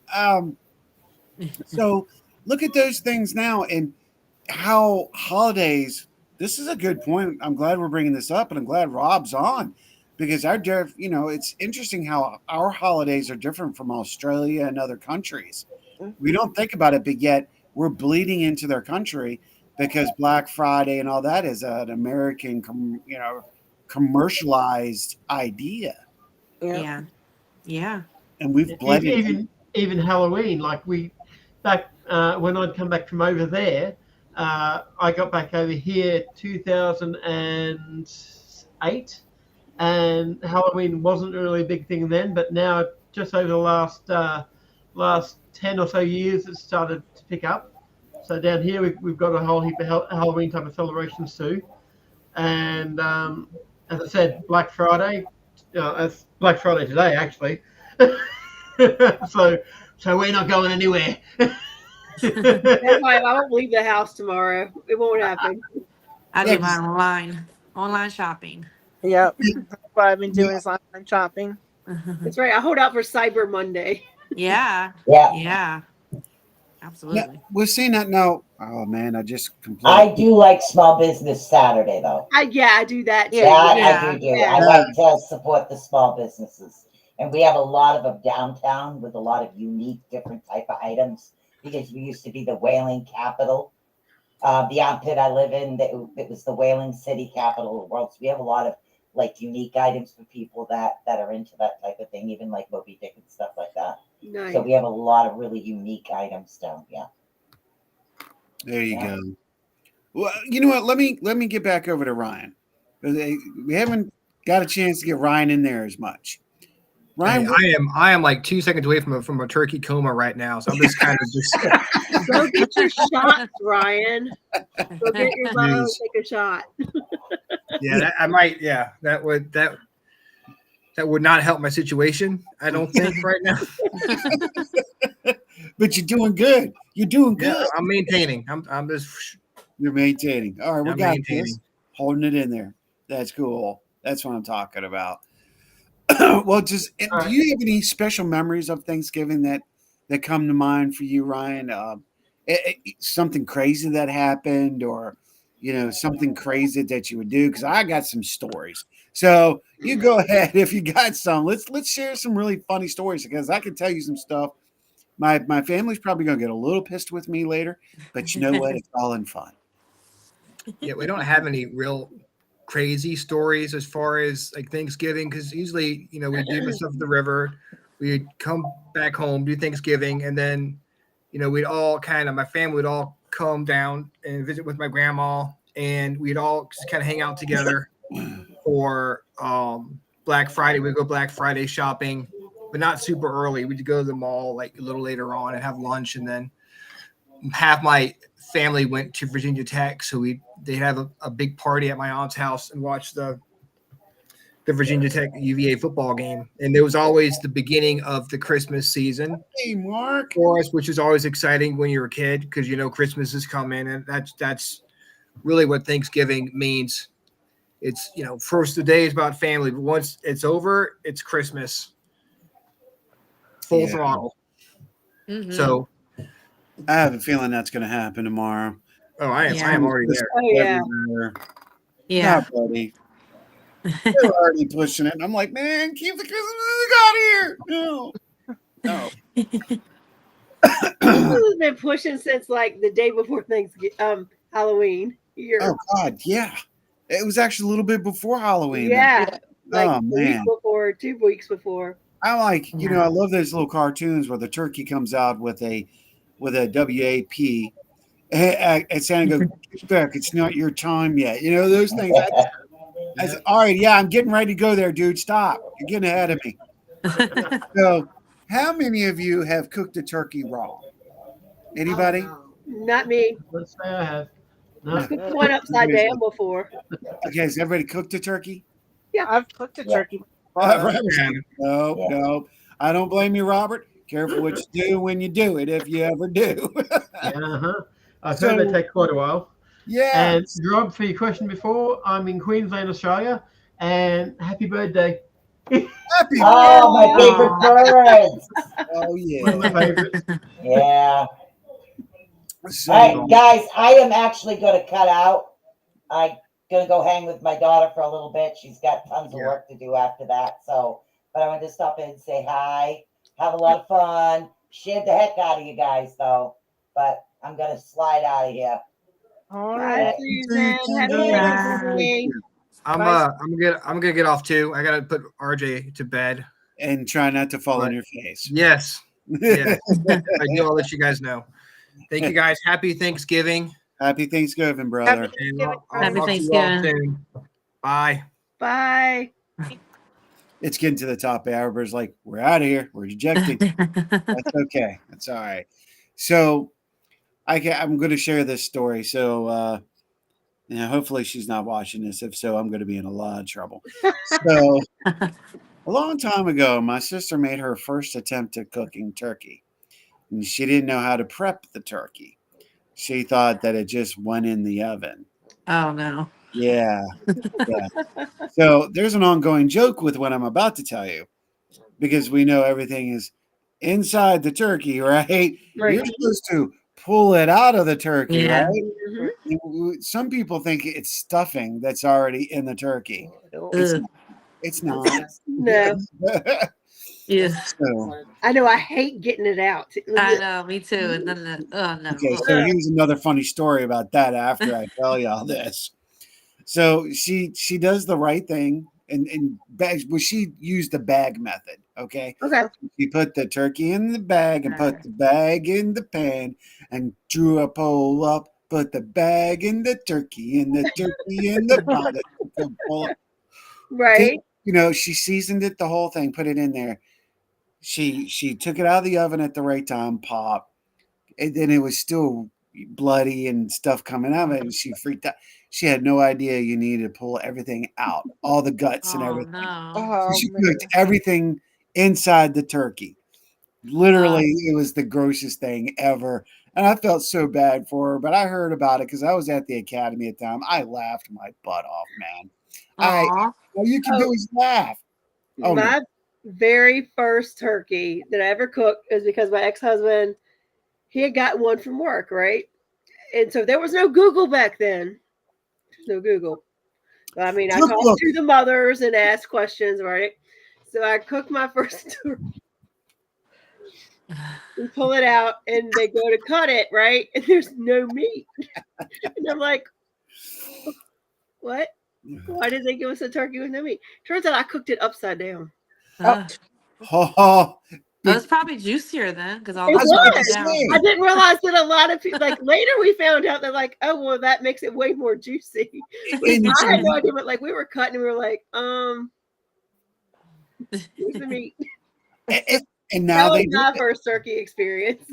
So look at those things now and how holidays. This is a good point. I'm glad we're bringing this up, and I'm glad Rob's on because it's interesting how our holidays are different from Australia and other countries. We don't think about it, but yet we're bleeding into their country because Black Friday and all that is an American, commercialized idea, Yeah. Yeah. and we've bled it. Even Halloween, like we back when I'd come back from over there, I got back over here 2008, and Halloween wasn't really a big thing then, but now just over the last 10 or so years, it started to pick up. So down here we've got a whole heap of Halloween type of celebrations too, and as I said, Black Friday. It's Black Friday today actually. So we're not going anywhere. That's why I won't leave the house tomorrow. It won't happen. I do mine online shopping. Yep. That's what I've been doing is online shopping. That's right. I hold out for Cyber Monday. Yeah. Yeah. Yeah. Absolutely. We're seeing that now. Oh man, I just I completely. do like Small Business Saturday though. I do that too. Yeah, That Yeah. I do. Yeah. I like to support the small businesses, and we have a lot of them downtown with a lot of unique, different type of items. Because we used to be the whaling capital. The outfit I live in, it was the whaling city capital of the world. So we have a lot of like unique items for people that are into that type of thing, even like Moby Dick and stuff like that. Nice. So we have a lot of really unique items down. Yeah. There you Yeah. go. Well, you know what? Let me get back over to Ryan. We haven't got a chance to get Ryan in there as much. Hey, Ryan, I am like 2 seconds away from a turkey coma right now, so I'm just kind of just. Go get your shots, Ryan. Go get your bottle and Jeez. take a shot. Yeah, I might. Yeah, that would not help my situation. I don't think right now. but you're doing good. You're doing Yeah, good. I'm maintaining. I'm just. You're maintaining. All right, we I'm got maintaining. this. Holding it in there. That's cool. That's what I'm talking about. Well, do you have any special memories of Thanksgiving that come to mind for you, Ryan? Something crazy that happened, or something crazy that you would do? Because I got some stories. So you go ahead if you got some. Let's share some really funny stories because I can tell you some stuff. My family's probably gonna get a little pissed with me later, but you know what? It's all in fun. Yeah, we don't have any real crazy stories as far as like Thanksgiving because usually we do the stuff at the river, we'd come back home, do Thanksgiving, and then we'd all my family would all come down and visit with my grandma, and we'd all just kind of hang out together for Black Friday. We'd go Black Friday shopping, but not super early. We'd go to the mall like a little later on and have lunch, and then half my family went to Virginia Tech, so they'd have a big party at my aunt's house and watch the Virginia Tech UVA football game. And it was always the beginning of the Christmas season Hey, Mark. for us, which is always exciting when you're a kid because Christmas is coming, and that's really what Thanksgiving means. It's first the day is about family, but once it's over, it's Christmas, full throttle. Mhm. So I have a feeling that's going to happen tomorrow. I Yeah. am already there. Oh yeah. Everywhere. Yeah. Not buddy. They're already pushing it. And I'm like, man, keep the Christmas music out here. No. This has been pushing since like the day before Thanksgiving, Halloween. Here. Oh God, yeah. It was actually a little bit before Halloween. Yeah. Like Oh a week man. before, 2 weeks before. I like, I love those little cartoons where the turkey comes out with a WAP. And Santa goes, "Get back, it's not your time yet." Those things. I said, all right, yeah, I'm getting ready to go there, dude. Stop. You're getting ahead of me. So, how many of you have cooked a turkey raw? Anybody? Not me. Let's say I have. No. I cooked one upside down before. Okay, has everybody cooked a turkey? I've cooked a turkey. Robert, Yeah. no. I don't blame you, Robert. Careful what you do when you do it, if you ever do. I've heard they take quite a while. Yeah. And Rob, for your question before, I'm in Queensland, Australia, and happy birthday. Happy Oh, my favorite birds. Oh, One of my yeah. favorites. Yeah. So, All right, guys, I am actually going to cut out. I'm going to go hang with my daughter for a little bit. She's got tons of work to do after that. So, but I wanted to stop in and say hi. Have a lot of fun. Shared the heck out of you guys, though. But I'm going to slide out of here. All Bye, right. Susan. Happy Bye. Thanksgiving. I'm gonna get off too. I gotta put RJ to bed. and try not to fall on Right. your face. Yes. Yes. I do. I'll let you guys know. Thank you guys. Happy Thanksgiving. Happy Thanksgiving, brother. Happy And Thanksgiving. I'll Happy talk to you all Thanksgiving. soon. Bye. Bye. It's getting to the top. Everybody's like, we're out of here. We're ejecting. That's okay. That's all right. So I'm going to share this story. So hopefully she's not watching this. If so, I'm going to be in a lot of trouble. So a long time ago, my sister made her first attempt at cooking turkey. And she didn't know how to prep the turkey. She thought that it just went in the oven. Oh no. Yeah. So there's an ongoing joke with what I'm about to tell you, because we know everything is inside the turkey, right? Right. You're supposed to pull it out of the turkey, Yeah. right? Mhm. Some people think it's stuffing that's already in the turkey. It's Ugh. not. It's not. No, Yeah. So, I know. I hate getting it out. I know, me too. And then oh no. okay, Ugh. so here's another funny story about that after I tell you all this. So she does the right thing and bags, well, she used the bag method. Okay. Okay. She put the turkey in the bag and put the bag in the pan and drew a pole up, put the bag in the turkey and the turkey in the pot. Then, Right. she seasoned it, the whole thing, put it in there. She took it out of the oven at the right time, pop, and then it was still bloody and stuff coming out of it, and she freaked out. She had no idea you needed to pull everything out, all the guts and Oh everything. no. So Oh she man. cooked everything inside the turkey. Literally, it was the grossest thing ever. And I felt so bad for her, but I heard about it because I was at the academy at the time. I laughed my butt off, man. Aw. All you can do Oh, is laugh. Oh no. my very first turkey that I ever cooked is because my ex-husband, he had gotten one from work, right? And so there was no Google back then. There's no Google. So, I mean, I talked Cookbook. to the mothers and asked questions, right? So I cooked my first turkey. We pull it out and they go to cut it, right? And there's no meat. And I'm like, what? Why did they give us a turkey with no meat? Turns out I cooked it upside down. Oh, Oh, It was probably juicier then because all It the was about blood to went down. I say. didn't realize that a lot of people, like later we found out that, like, oh, well, that makes it way more juicy. But And I had see, no idea, but like we were cutting and we were like, where's the meat? and, and That now was they do my it. first turkey experience.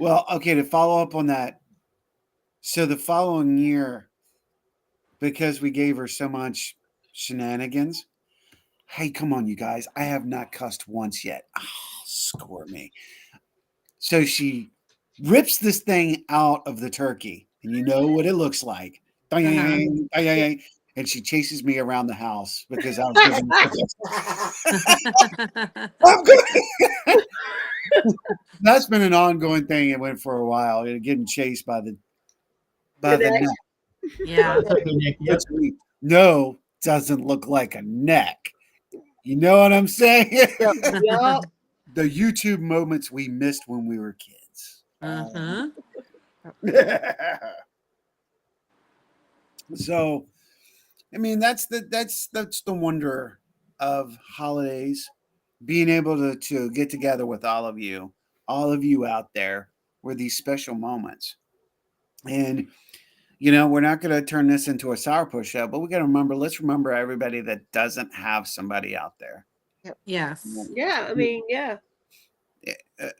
Well, okay, to follow up on that. So the following year, because we gave her so much shenanigans, hey, come on, you guys. I have not cussed once yet. Oh, score me. So she rips this thing out of the turkey, and you know what it looks like. Uh-huh. Ding, ding, ding. And she chases me around the house because I was giving her I'm good. That's been an ongoing thing. It went for a while. Getting chased by the neck. neck. Yeah. Which we know doesn't look like a neck. You know what I'm saying? Yup. The YouTube moments we missed when we were kids. Uh-huh. So, I mean, that's the wonder of holidays, being able to get together with all of you out there, were these special moments. And we're not going to turn this into a sourpuss show, but we got to remember. Let's remember everybody that doesn't have somebody out there. Yes. Yeah, I mean, yeah.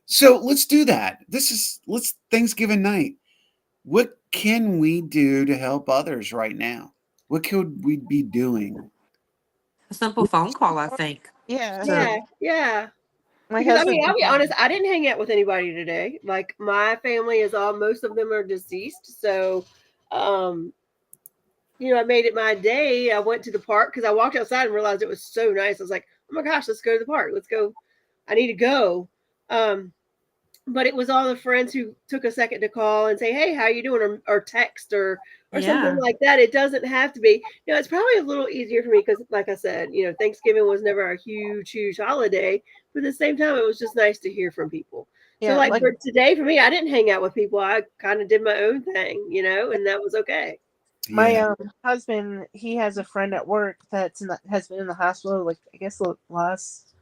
So let's do that. Let's Thanksgiving night. What can we do to help others right now? What could we be doing? A simple phone call, I think. yeah. Yeah, yeah. My Because I husband. mean, I'll be honest, I didn't hang out with anybody today. Like my family is all most of them are deceased. So um I made it my day. I went to the park because I walked outside and realized it was so nice. I was like, oh my gosh, let's go to the park. Let's go. I need to go. Um, but it was all the friends who took a second to call and say, hey, how you doing? Or text or something Yeah. like that. It doesn't have to be. It's probably a little easier for me because, like I said, Thanksgiving was never a huge holiday. But at the same time, it was just nice to hear from people. So, Yeah, like like for today, for me, I didn't hang out with people. I kind of did my own thing, and that was okay. my Yeah. husband, he has a friend at work has been in the hospital, like I guess the last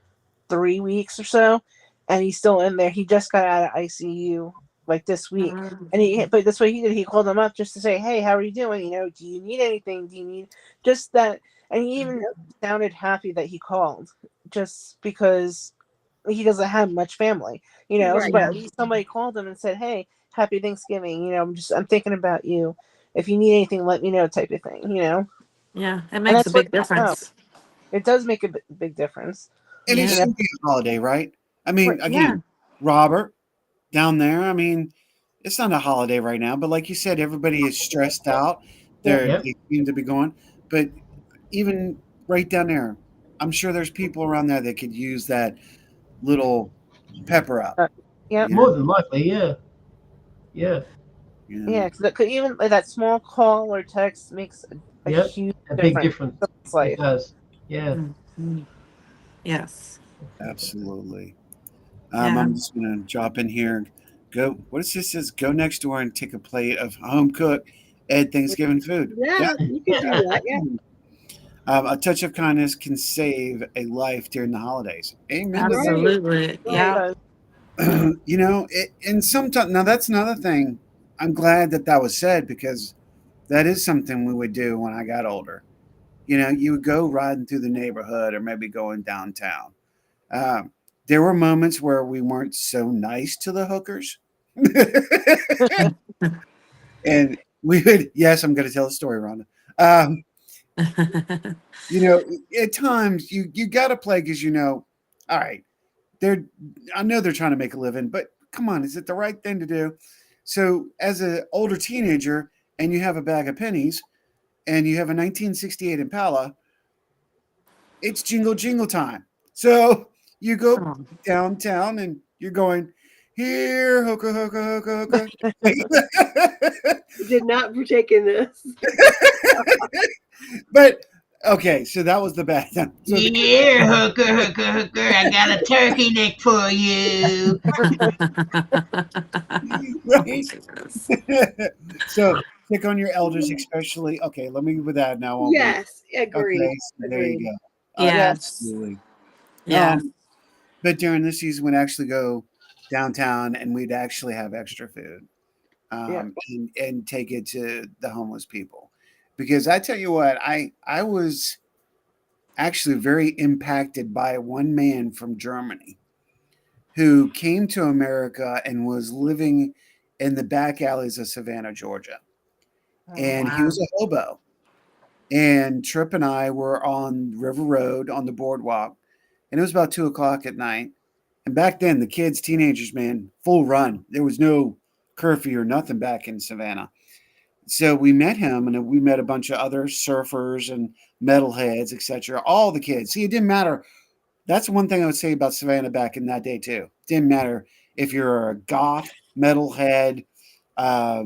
3 weeks or so, and he's still in there. He just got out of ICU like this week, and but that's what he did. He called him up just to say, "Hey, how are you doing? Do you need anything? Do you need just that?" And he even sounded happy that he called, just because he doesn't have much family, Right. But at least somebody called him and said, "Hey, happy Thanksgiving. I'm thinking about you. If you need anything, let me know," type of thing. Yeah. It And makes a that's what big difference. it does make a big difference. And it Yeah. should be a holiday, right? I mean, Yeah. again, Robert down there, I mean, it's not a holiday right now, but like you said, everybody is stressed out. Yep. They seem to be going. But even right down there, I'm sure there's people around there that could use that little pepper up. Yep. You know? More than likely, yeah. Yeah. Yeah, because even like, that small call or text makes a Yep. huge A big difference difference. in someone's It life. does. Yeah. Mhm. Yes. Absolutely. Yeah. I'm just gonna drop in here. Go. What is this? Says go next door and take a plate of home cooked Ed Thanksgiving food. Yeah. Yeah, you could do that. Yeah. A touch of kindness can save a life during the holidays. Amen to that. Right. Absolutely. It Yeah. Right. does. You know, and sometimes now that's another thing. I'm glad that that was said because that is something we would do when I got older. You know, you would go riding through the neighborhood or maybe going downtown. Um, there were moments where we weren't so nice to the hookers. And we would, yes, I'm going to tell the story, Rhonda. Um, you know, at times you got to play because you know, all right, they're I know they're trying to make a living, but come on, is it the right thing to do? So as an older teenager, and you have a bag of pennies, and you have a 1968 Impala, it's jingle jingle time. So you go Oh. downtown, and you're going here, hooker, hooker, hooker, hooker. Did not partake in this. But okay, so that was the bad time. So the Yeah, hooker, hooker, hooker. I got a turkey neck for you. right. Jesus. So pick on your elders, especially. Okay, let me with that now, won't we? Yes. Agreed. Okay, so there you Agreed. go. Yes. Absolutely. Yes. Um, but during this season, we'd actually go downtown and we'd actually have extra food, Yeah. and take it to the homeless people, because I tell you what, I was actually very impacted by one man from Germany who came to America and was living in the back alleys of Savannah, Georgia. Oh, And he Wow. was a hobo. And Trip and I were on River Road on the boardwalk, and it was about 2 o'clock at night. And back then, the kids, teenagers, man, full run. There was no curfew or nothing back in Savannah. So we met him, and we met a bunch of other surfers and metalheads, etc. All the kids. See, it didn't matter. That's one thing I would say about Savannah back in that day too. Didn't matter if you're a goth, metalhead. Uh,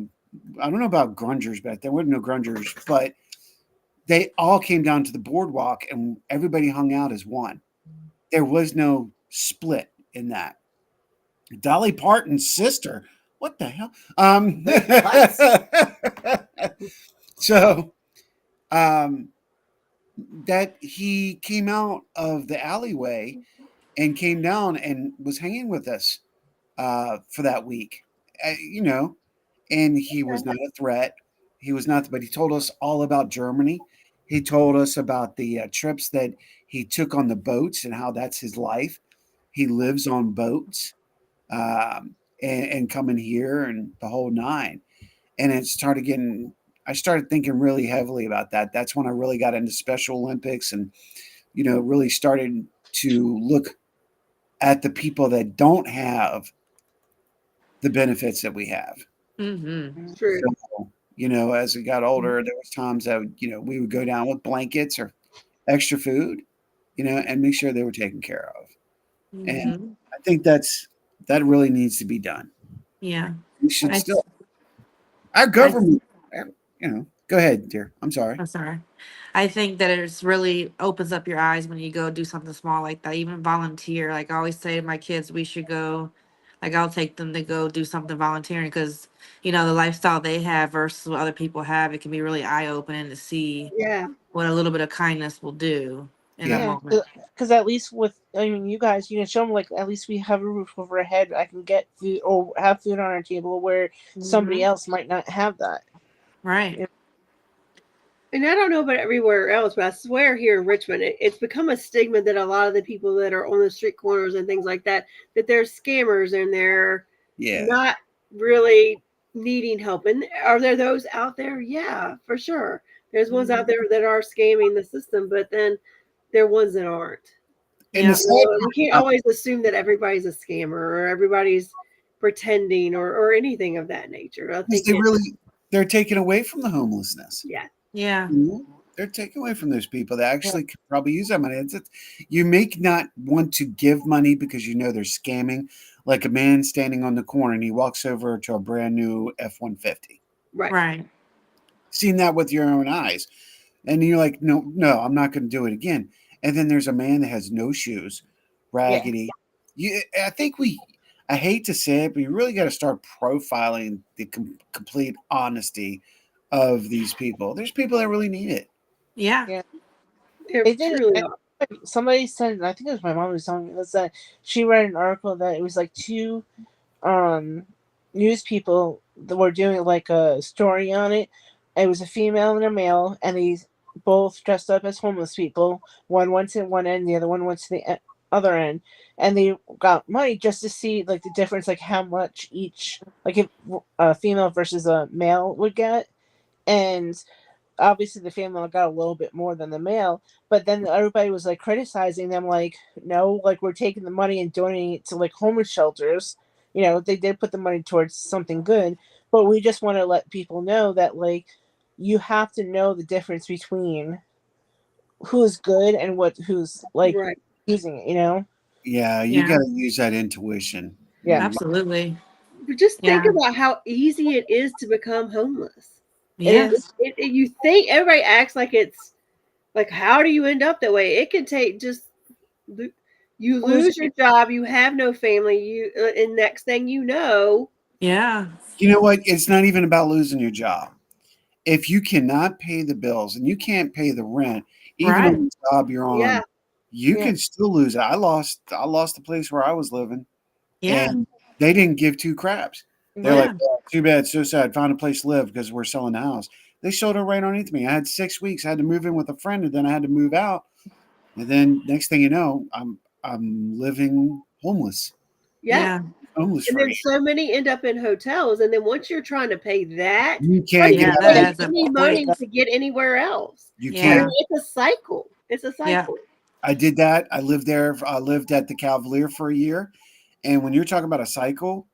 I don't know about grungers back then. There wasn't no grungers, but they all came down to the boardwalk, and everybody hung out as one. There was no split in that. Dolly Parton's sister. What the hell? So um, that he came out of the alleyway and came down and was hanging with us for that week. You know, and he was not a threat. He was not, but he told us all about Germany. He told us about the trips that he took on the boats and how that's his life. He lives on boats, and coming here and the whole nine. And it started getting, I started thinking really heavily about that. That's when I really got into Special Olympics and, you know, really started to look at the people that don't have the benefits that we have. Mm-hmm. True. So, you know, as we got older, there was times that, you know, we would go down with blankets or extra food, you know, and make sure they were taken care of. And Mm-hmm. I think that really needs to be done. Yeah. We should I, still, our I government, you know, go ahead, dear. I'm sorry. I'm sorry. I think that it's really opens up your eyes when you go do something small like that. Even volunteer. Like I always say to my kids, we should go. Like I'll take them to go do something volunteering because the lifestyle they have versus what other people have. It can be really eye opening to see Yeah. what a little bit of kindness will do in a Yeah. Yeah, moment. because at least with you guys, you can show them like at least we have a roof over our head. I can get food or have food on our table where somebody Hmm. else might not have that. Right. And I don't know about everywhere else, but I swear here in Richmond, it's become a stigma that a lot of the people that are on the street corners and things like that, that they're scammers and they're Yeah. not really needing help. And are there those out there? Yeah, for sure. There's ones out there that are scamming the system, but then there are ones that aren't. And the Yeah. sad So we part can't about always assume that everybody's a scammer or everybody's pretending or anything of that nature. I it is think they're taken away from the homelessness. yeah. Yeah. You know? they're taking away from those people that actually could probably use that money. You may not want to give money because you know they're scamming, like a man standing on the corner and he walks over to a brand new F-150. Right. Right. Seen that with your own eyes. And you're like, no, I'm not going to do it again. And then there's a man that has no shoes, raggedy. I think I hate to say it, but you really got to start profiling the complete honesty of these people. There's people that really need it. Yeah. Yeah. They They did. truly are. Somebody said, and I think it was my mom who was telling me this, that she read an article that it was like two news people that were doing like a story on it. It was a female and a male, and these both dressed up as homeless people. One went to one end, the other one went to the other end, and they got money just to see like the difference, like how much each, like if a female versus a male would get, and obviously the female got a little bit more than the male, but then everybody was like criticizing them, like, no, like we're taking the money and donating it to like homeless shelters. You know, they did put the money towards something good, but we just want to let people know that like you have to know the difference between who's good and who's like Right. using it, you know? Yeah, you Yeah. got to use that intuition. Yeah. Absolutely. But just think Yeah. about how easy it is to become homeless. Yes. You think everybody acts like it's like, how do you end up that way? It can take just you lose your job, you have no family, and next thing you know, Yeah. You know what? It's not even about losing your job. If you cannot pay the bills and you can't pay the rent, even Right. on the job you're on, yeah, you Yeah. can still lose it. I lost the place where I was living, Yeah. and they didn't give two craps. They're like, Yeah. "Oh, too bad, so sad. Found a place to live because we're selling the house." They showed it right underneath me. I had 6 weeks. I had to move in with a friend, and then I had to move out. And then next thing you know, I'm living homeless, yeah. Yeah. homeless And then free. so many end up in hotels, and then once you're trying to pay that, You how do can't you get Yeah. out That of save it. adds up any quick. money to get anywhere else? You I mean, Yeah. can't. it's a cycle. It's a Yeah. cycle. I did that. I lived there. I lived at the Cavalier for a year. And when you're talking about a cycle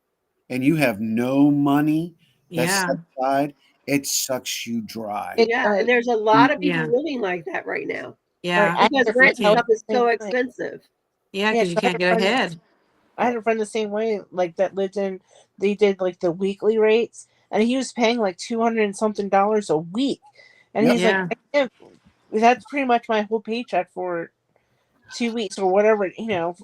and you have no money that's Yeah. set aside, it sucks you dry. Yeah, and there's a lot of people Yeah. living like that right now Yeah. I because had a rent friend and tell me stuff is the so same thing. expensive. Yeah. Yeah, Because you I had can't a get friend. ahead. I had a friend the same way, like that lived in. They did like the weekly rates, and he was paying like $200 and something a week, and Yep. he's like, Yeah. I can't, that's pretty much my whole paycheck for 2 weeks or whatever, you know,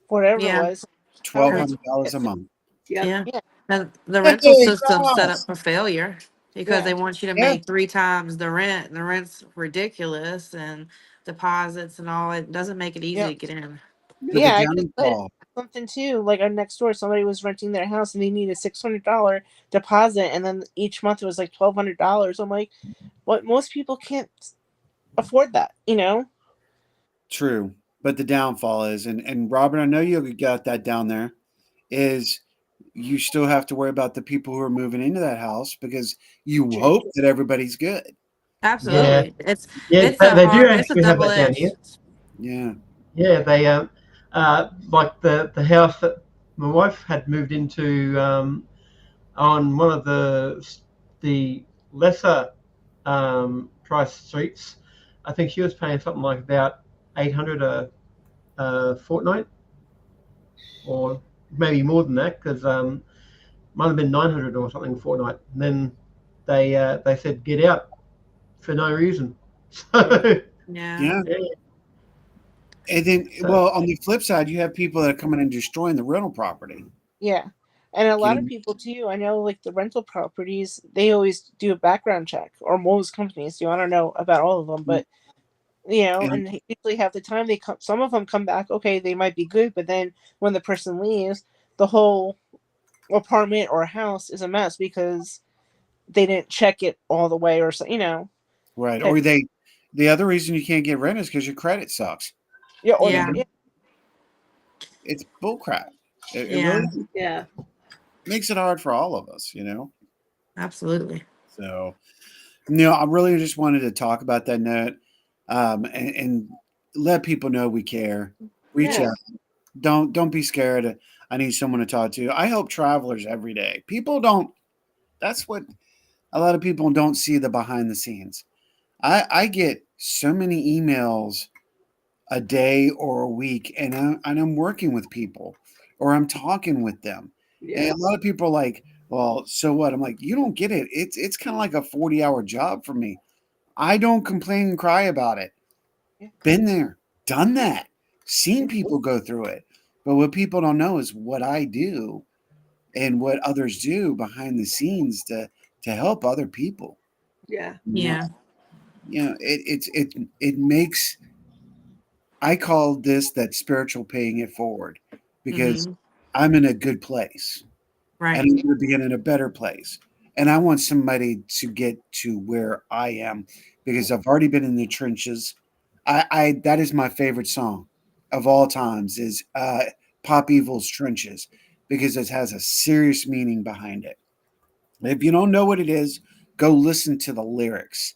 whatever it Yeah. was. How much? $1,200 a month. Yep. Yeah. Yeah, And the rental Hey, system's set up Ross! for failure because yeah, they want you to Yeah. make 3 times the rent. And the rent's ridiculous and deposits and all. It doesn't make it easy yeah, to get in. But the yeah. I just did downfall, something too. Like next door, somebody was renting their house and they needed $600 deposit, and then each month it was like $1,200. I'm like, what? Most people can't afford that, you know? true. But the downfall is, and Robert, I know you got that down there, is you still have to worry about the people who are moving into that house because you True. hope that everybody's good. Yeah, Absolutely. yeah, It's a they do it's a actually have double that down here. edged. Yeah. Yeah, they like the house that my wife had moved into on one of the lesser price streets. I think she was paying something like about 800 a fortnight, or maybe more than that, because might have been 900 or something a fortnight. And then they said get out for no reason. So Yeah. Yeah. yeah, And then, so well, on the flip side, you have people that are coming and destroying the rental property. Yeah. And a lot of You people too, I know like the rental properties, they always do a background check, or most companies do. I don't know about all of them, know, but you know, and and usually half the time they come, some of them come back, okay, they might be good, but then when the person leaves, the whole apartment or house is a mess because they didn't check it all the way or so, you know. right, And, or the other reason you can't get rent is because your credit sucks. yeah, or You Yeah. know, yeah, it's bullcrap. It Yeah. really Yeah. makes it hard for all of us. Absolutely. So, I really just wanted to talk about that note, and let people know we care. Reach Yeah. out. Don't be scared. I need someone to talk to. I help travelers every day. People don't. That's what a lot of people don't see, the behind the scenes. I get so many emails a day or a week, and I'm working with people or I'm talking with them. And Yeah. a lot of people are like, well, so what? I'm like, you don't get it. It's kind of like a 40-hour job for me. I don't complain and cry about it. Been there, done that, seen people go through it. But what people don't know is what I do and what others do behind the scenes to help other people. Yeah. You know, Yeah. it makes, I call this that spiritual paying it forward because Hmm. I'm in a good place and Right. I'm going to be in a better place. And I want somebody to get to where I am because I've already been in the trenches. I that is my favorite song of all times is Pop Evil's Trenches because it has a serious meaning behind it. If you don't know what it is, go listen to the lyrics.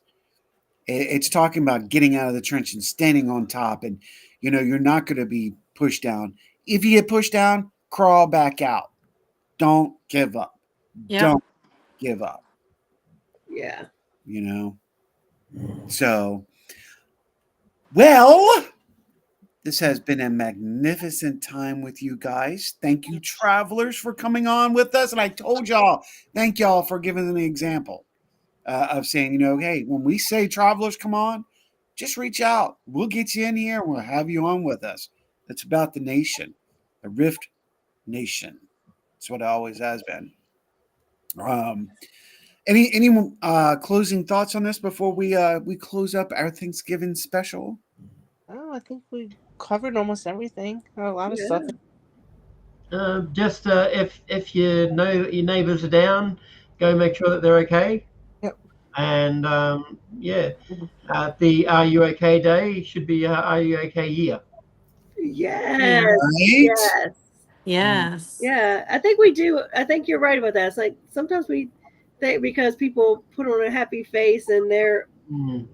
It's talking about getting out of the trench and standing on top, and you're not going to be pushed down. If you get pushed down, crawl back out. Don't give up. Yep. Don't give up. Yeah. You know. So, well, this has been a magnificent time with you guys. Thank you, travelers, for coming on with us. And I told y'all, thank y'all for giving an example of saying, hey, when we say travelers come on, just reach out. We'll get you in here and we'll have you on with us. It's about the nation, the Rift Nation. That's what it always has been. Um, any closing thoughts on this before we close up our Thanksgiving special? Oh, I think we covered almost everything. A lot of stuff. Yeah. Just if you know that your neighbours are down, go make sure that they're okay. Yep. And yeah, the Are You OK Day should be Are You OK Year. Yes. Yeah. Right? Yes. Yes. Yeah. I think we do. I think you're right about that. It's like sometimes we think because people put on a happy face and Mm.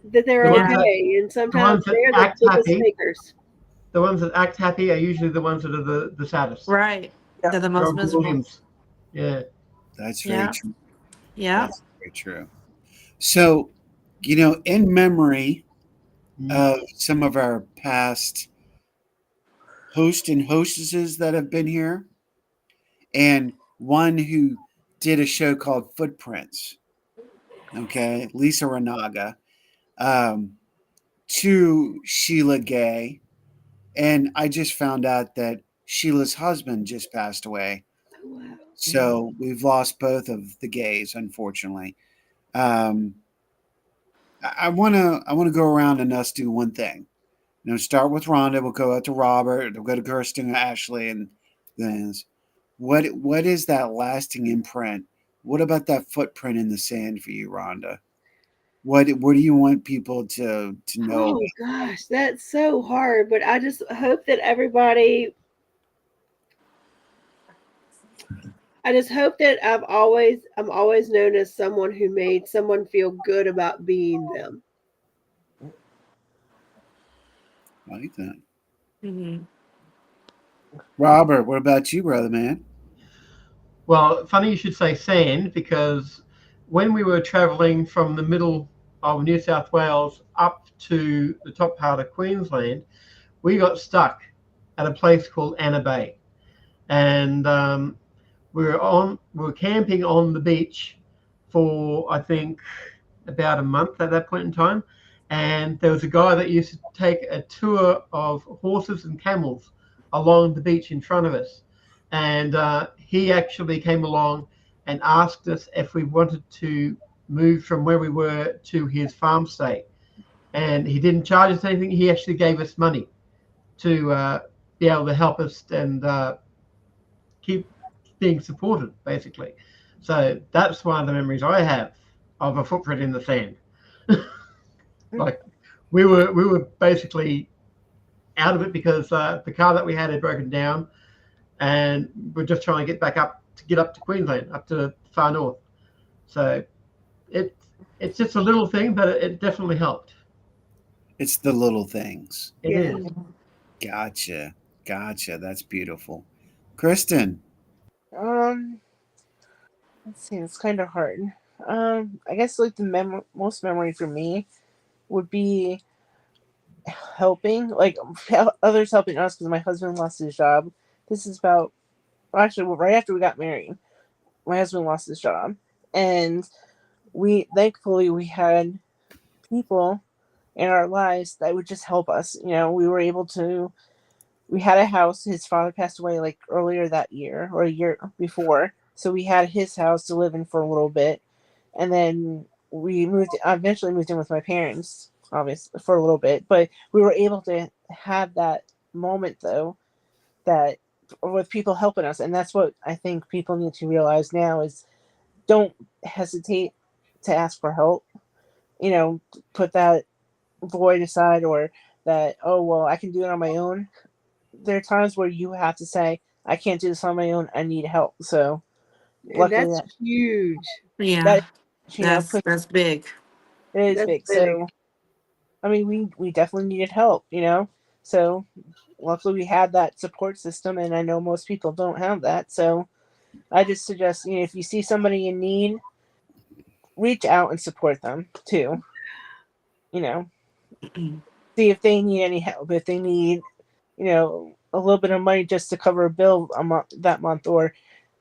that they're The ones Yeah. that okay, and the sometimes ones that they're the act biggest happy, fakers. the ones that act happy are usually the ones that are the saddest. Right. Yeah. They're the most Robin miserable. Williams. Yeah. That's very Yeah. true. Yeah. That's very true. So, in memory Mm. of some of our past hosts and hostesses that have been here, and one who did a show called Footprints. Okay, Lisa Renaga, um, to Sheila Gay, and I just found out that Sheila's husband just passed away. Oh, wow. So we've lost both of the gays, unfortunately. Um, I wanna go around and us do one thing. Start with Rhonda. We'll go out to Robert. We'll go to Kirsten, Ashley, and then what is that lasting imprint? What about that footprint in the sand for you, Rhonda? What do you want people to know? Oh gosh, that's so hard. But I just hope that everybody. I just hope that I'm always known as someone who made someone feel good about being them. I like that. Hmm. Robert, what about you, brother man? Well, funny you should say sand because when we were travelling from the middle of New South Wales up to the top part of Queensland, we got stuck at a place called Anna Bay, and we were camping on the beach for I think about a month at that point in time, and there was a guy that used to take a tour of horses and camels along the beach in front of us, and he actually came along and asked us if we wanted to move from where we were to his farm stay, and he didn't charge us anything. He actually gave us money to be able to help us and keep being supported, basically. So that's one of the memories I have of a footprint in the sand. Like we were basically out of it because the car that we had broken down, and we're just trying to get up to Queensland, up to far north. So it it's just a little thing, but it definitely helped. It's the little things. It Yeah. is. Gotcha. That's beautiful. Kristen, Um, let's see. It's kind of hard. I guess like the most memory for me would be helping, like others helping us because my husband lost his job. This is about actually right after we got married. My husband lost his job, and we thankfully we had people in our lives that would just help us. We were able to. We had a house. His father passed away like earlier that year or a year before, so we had his house to live in for a little bit, and then we moved. I eventually moved in with my parents, obviously for a little bit, but we were able to have that moment though, that with people helping us, and that's what I think people need to realize now is don't hesitate to ask for help. Put that void aside or that, oh well, I can do it on my own. There are times where you have to say, I can't do this on my own, I need help. So And luckily that's that huge. Yeah, that put that's big. it is That's big. big. So I mean we definitely needed help. So luckily we had that support system, and I know most people don't have that. So I just suggest, if you see somebody in need, reach out and support them too. You know, see if they need any help. If they need, a little bit of money just to cover a bill that month, or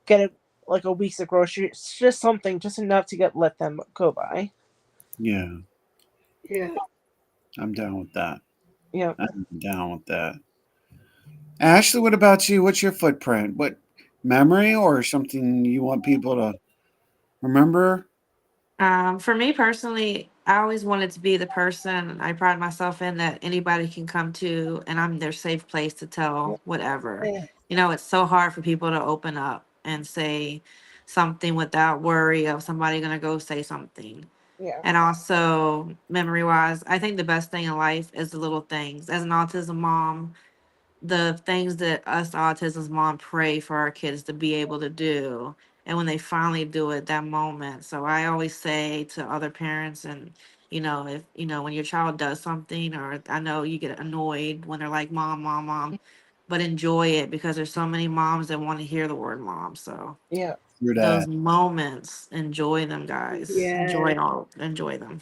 get like a week's of groceries, just something, just enough to let them go by. Yeah, Yeah. I'm down with that. Yeah. I'm down with that. Ashley, what about you? What's your footprint? What memory or something you want people to remember? For me personally, I always wanted to be the person I pride myself in that anybody can come to, and I'm their safe place to tell whatever. Yeah. It's so hard for people to open up and say something without worry of somebody gonna go say something. Yeah. And also, memory wise, I think the best thing in life is the little things. As an autism mom, the things that us autism's mom pray for our kids to be able to do, and when they finally do it, that moment. So I always say to other parents, and if when your child does something, or I know you get annoyed when they're like mom, mom, mom, but enjoy it, because there's so many moms that want to hear the word mom. So Yeah. Through those that. moments, enjoy them, guys. Yeah. Enjoy them.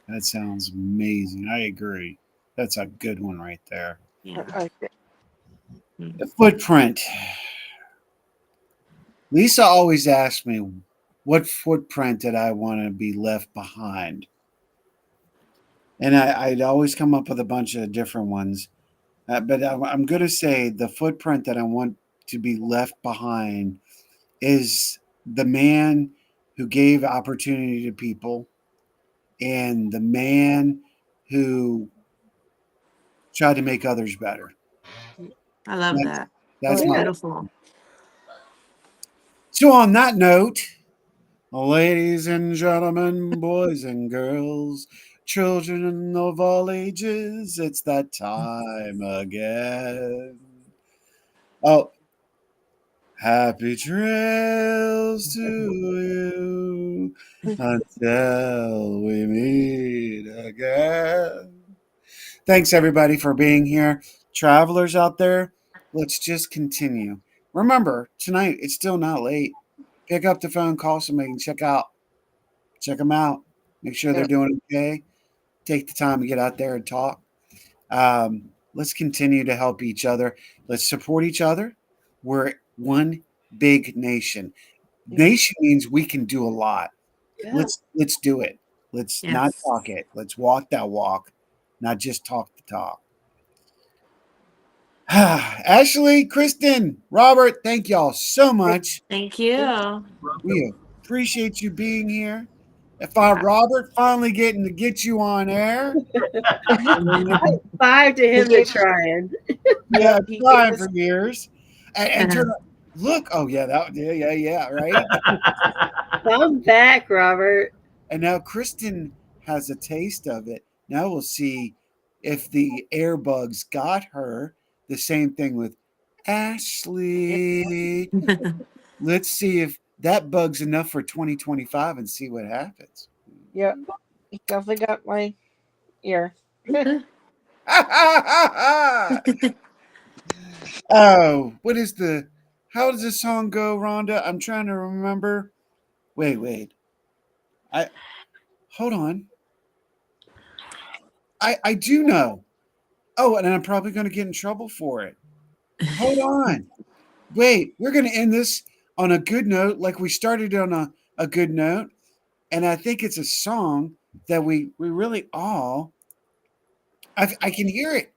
That sounds amazing. I agree. That's a good one right there. Yeah. The footprint. Lisa always asks me, what footprint did I want to be left behind? And I'd always come up with a bunch of different ones. But I'm going to say the footprint that I want to be left behind is the man who gave opportunity to people and the man who tried to make others better. I love That's, that. that's That's my. Yeah. beautiful. So, on that note, ladies and gentlemen, boys and girls, children of all ages, it's that time again. Oh, happy trails to you until we meet again. Thanks, everybody, for being here. Travelers out there, let's just continue. Remember, tonight, it's still not late. Pick up the phone, call somebody, and check them out. Make sure they're Yeah. doing okay. Take the time to get out there and talk. Let's continue to help each other. Let's support each other. We're one big nation. Nation means we can do a lot. Yeah. Let's do it. Let's not Yes. talk it. Let's walk that walk, not just talk the talk. Ashley, Kristen, Robert, thank y'all so much. Thank you. We appreciate you being here. If I, Uh, Robert, finally getting to get you on air, Five to him that's trying. yeah, He gave trying us. for years, and turn out, look, oh yeah, yeah, right. Come back, Robert. And now Kristen has a taste of it. Now we'll see if the air bugs got her. The same thing with Ashley. Let's see if that bug's enough for 2025 and see what happens. Yeah. He definitely got my ear. Oh, what is the? How does this song go, Rhonda? I'm trying to remember. Wait. I hold on. I do know. Oh, and I'm probably going to get in trouble for it. Hold on. Wait, we're going to end this on a good note, like we started on a good note. And I think it's a song that we really all, I can hear it.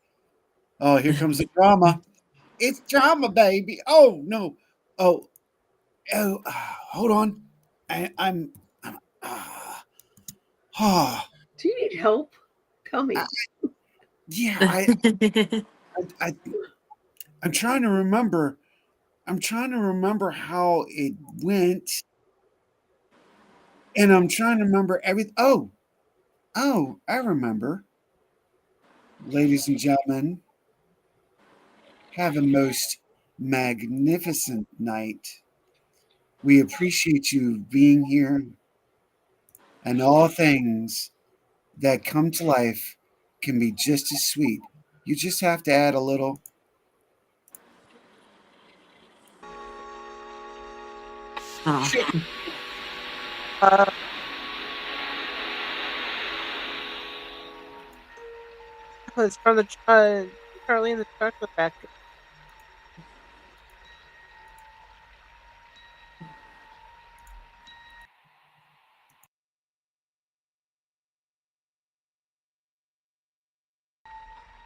Oh, here comes the drama. It's drama, baby. Oh, no. Oh, hold on. I'm, Do you need help? Tell me. yeah, I, I'm trying to remember. I'm trying to remember how it went, and I'm trying to remember everything. Oh, I remember. Ladies and gentlemen, have a most magnificent night. We appreciate you being here, and all things that come to life can be just as sweet. You just have to add a little. Oh. It's from the Charlie and the Chocolate Factory.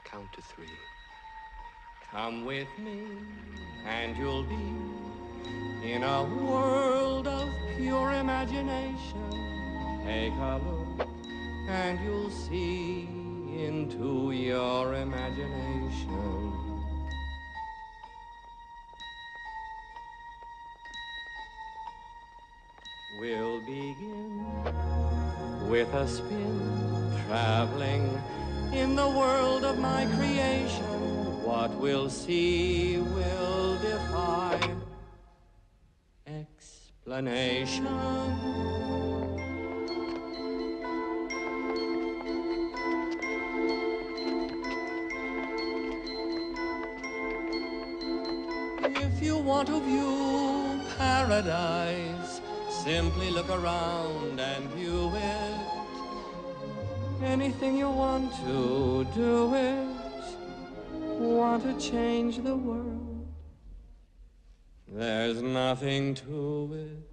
Count to 3. Come with me, and you'll be in a world of pure imagination. Take a look, and you'll see into your imagination. We'll begin with a spin, traveling in the world of my creation. What we'll see will defy explanation. If you want to view paradise, simply look around and view it. Anything you want to do it. Want to change the world? There's nothing to it.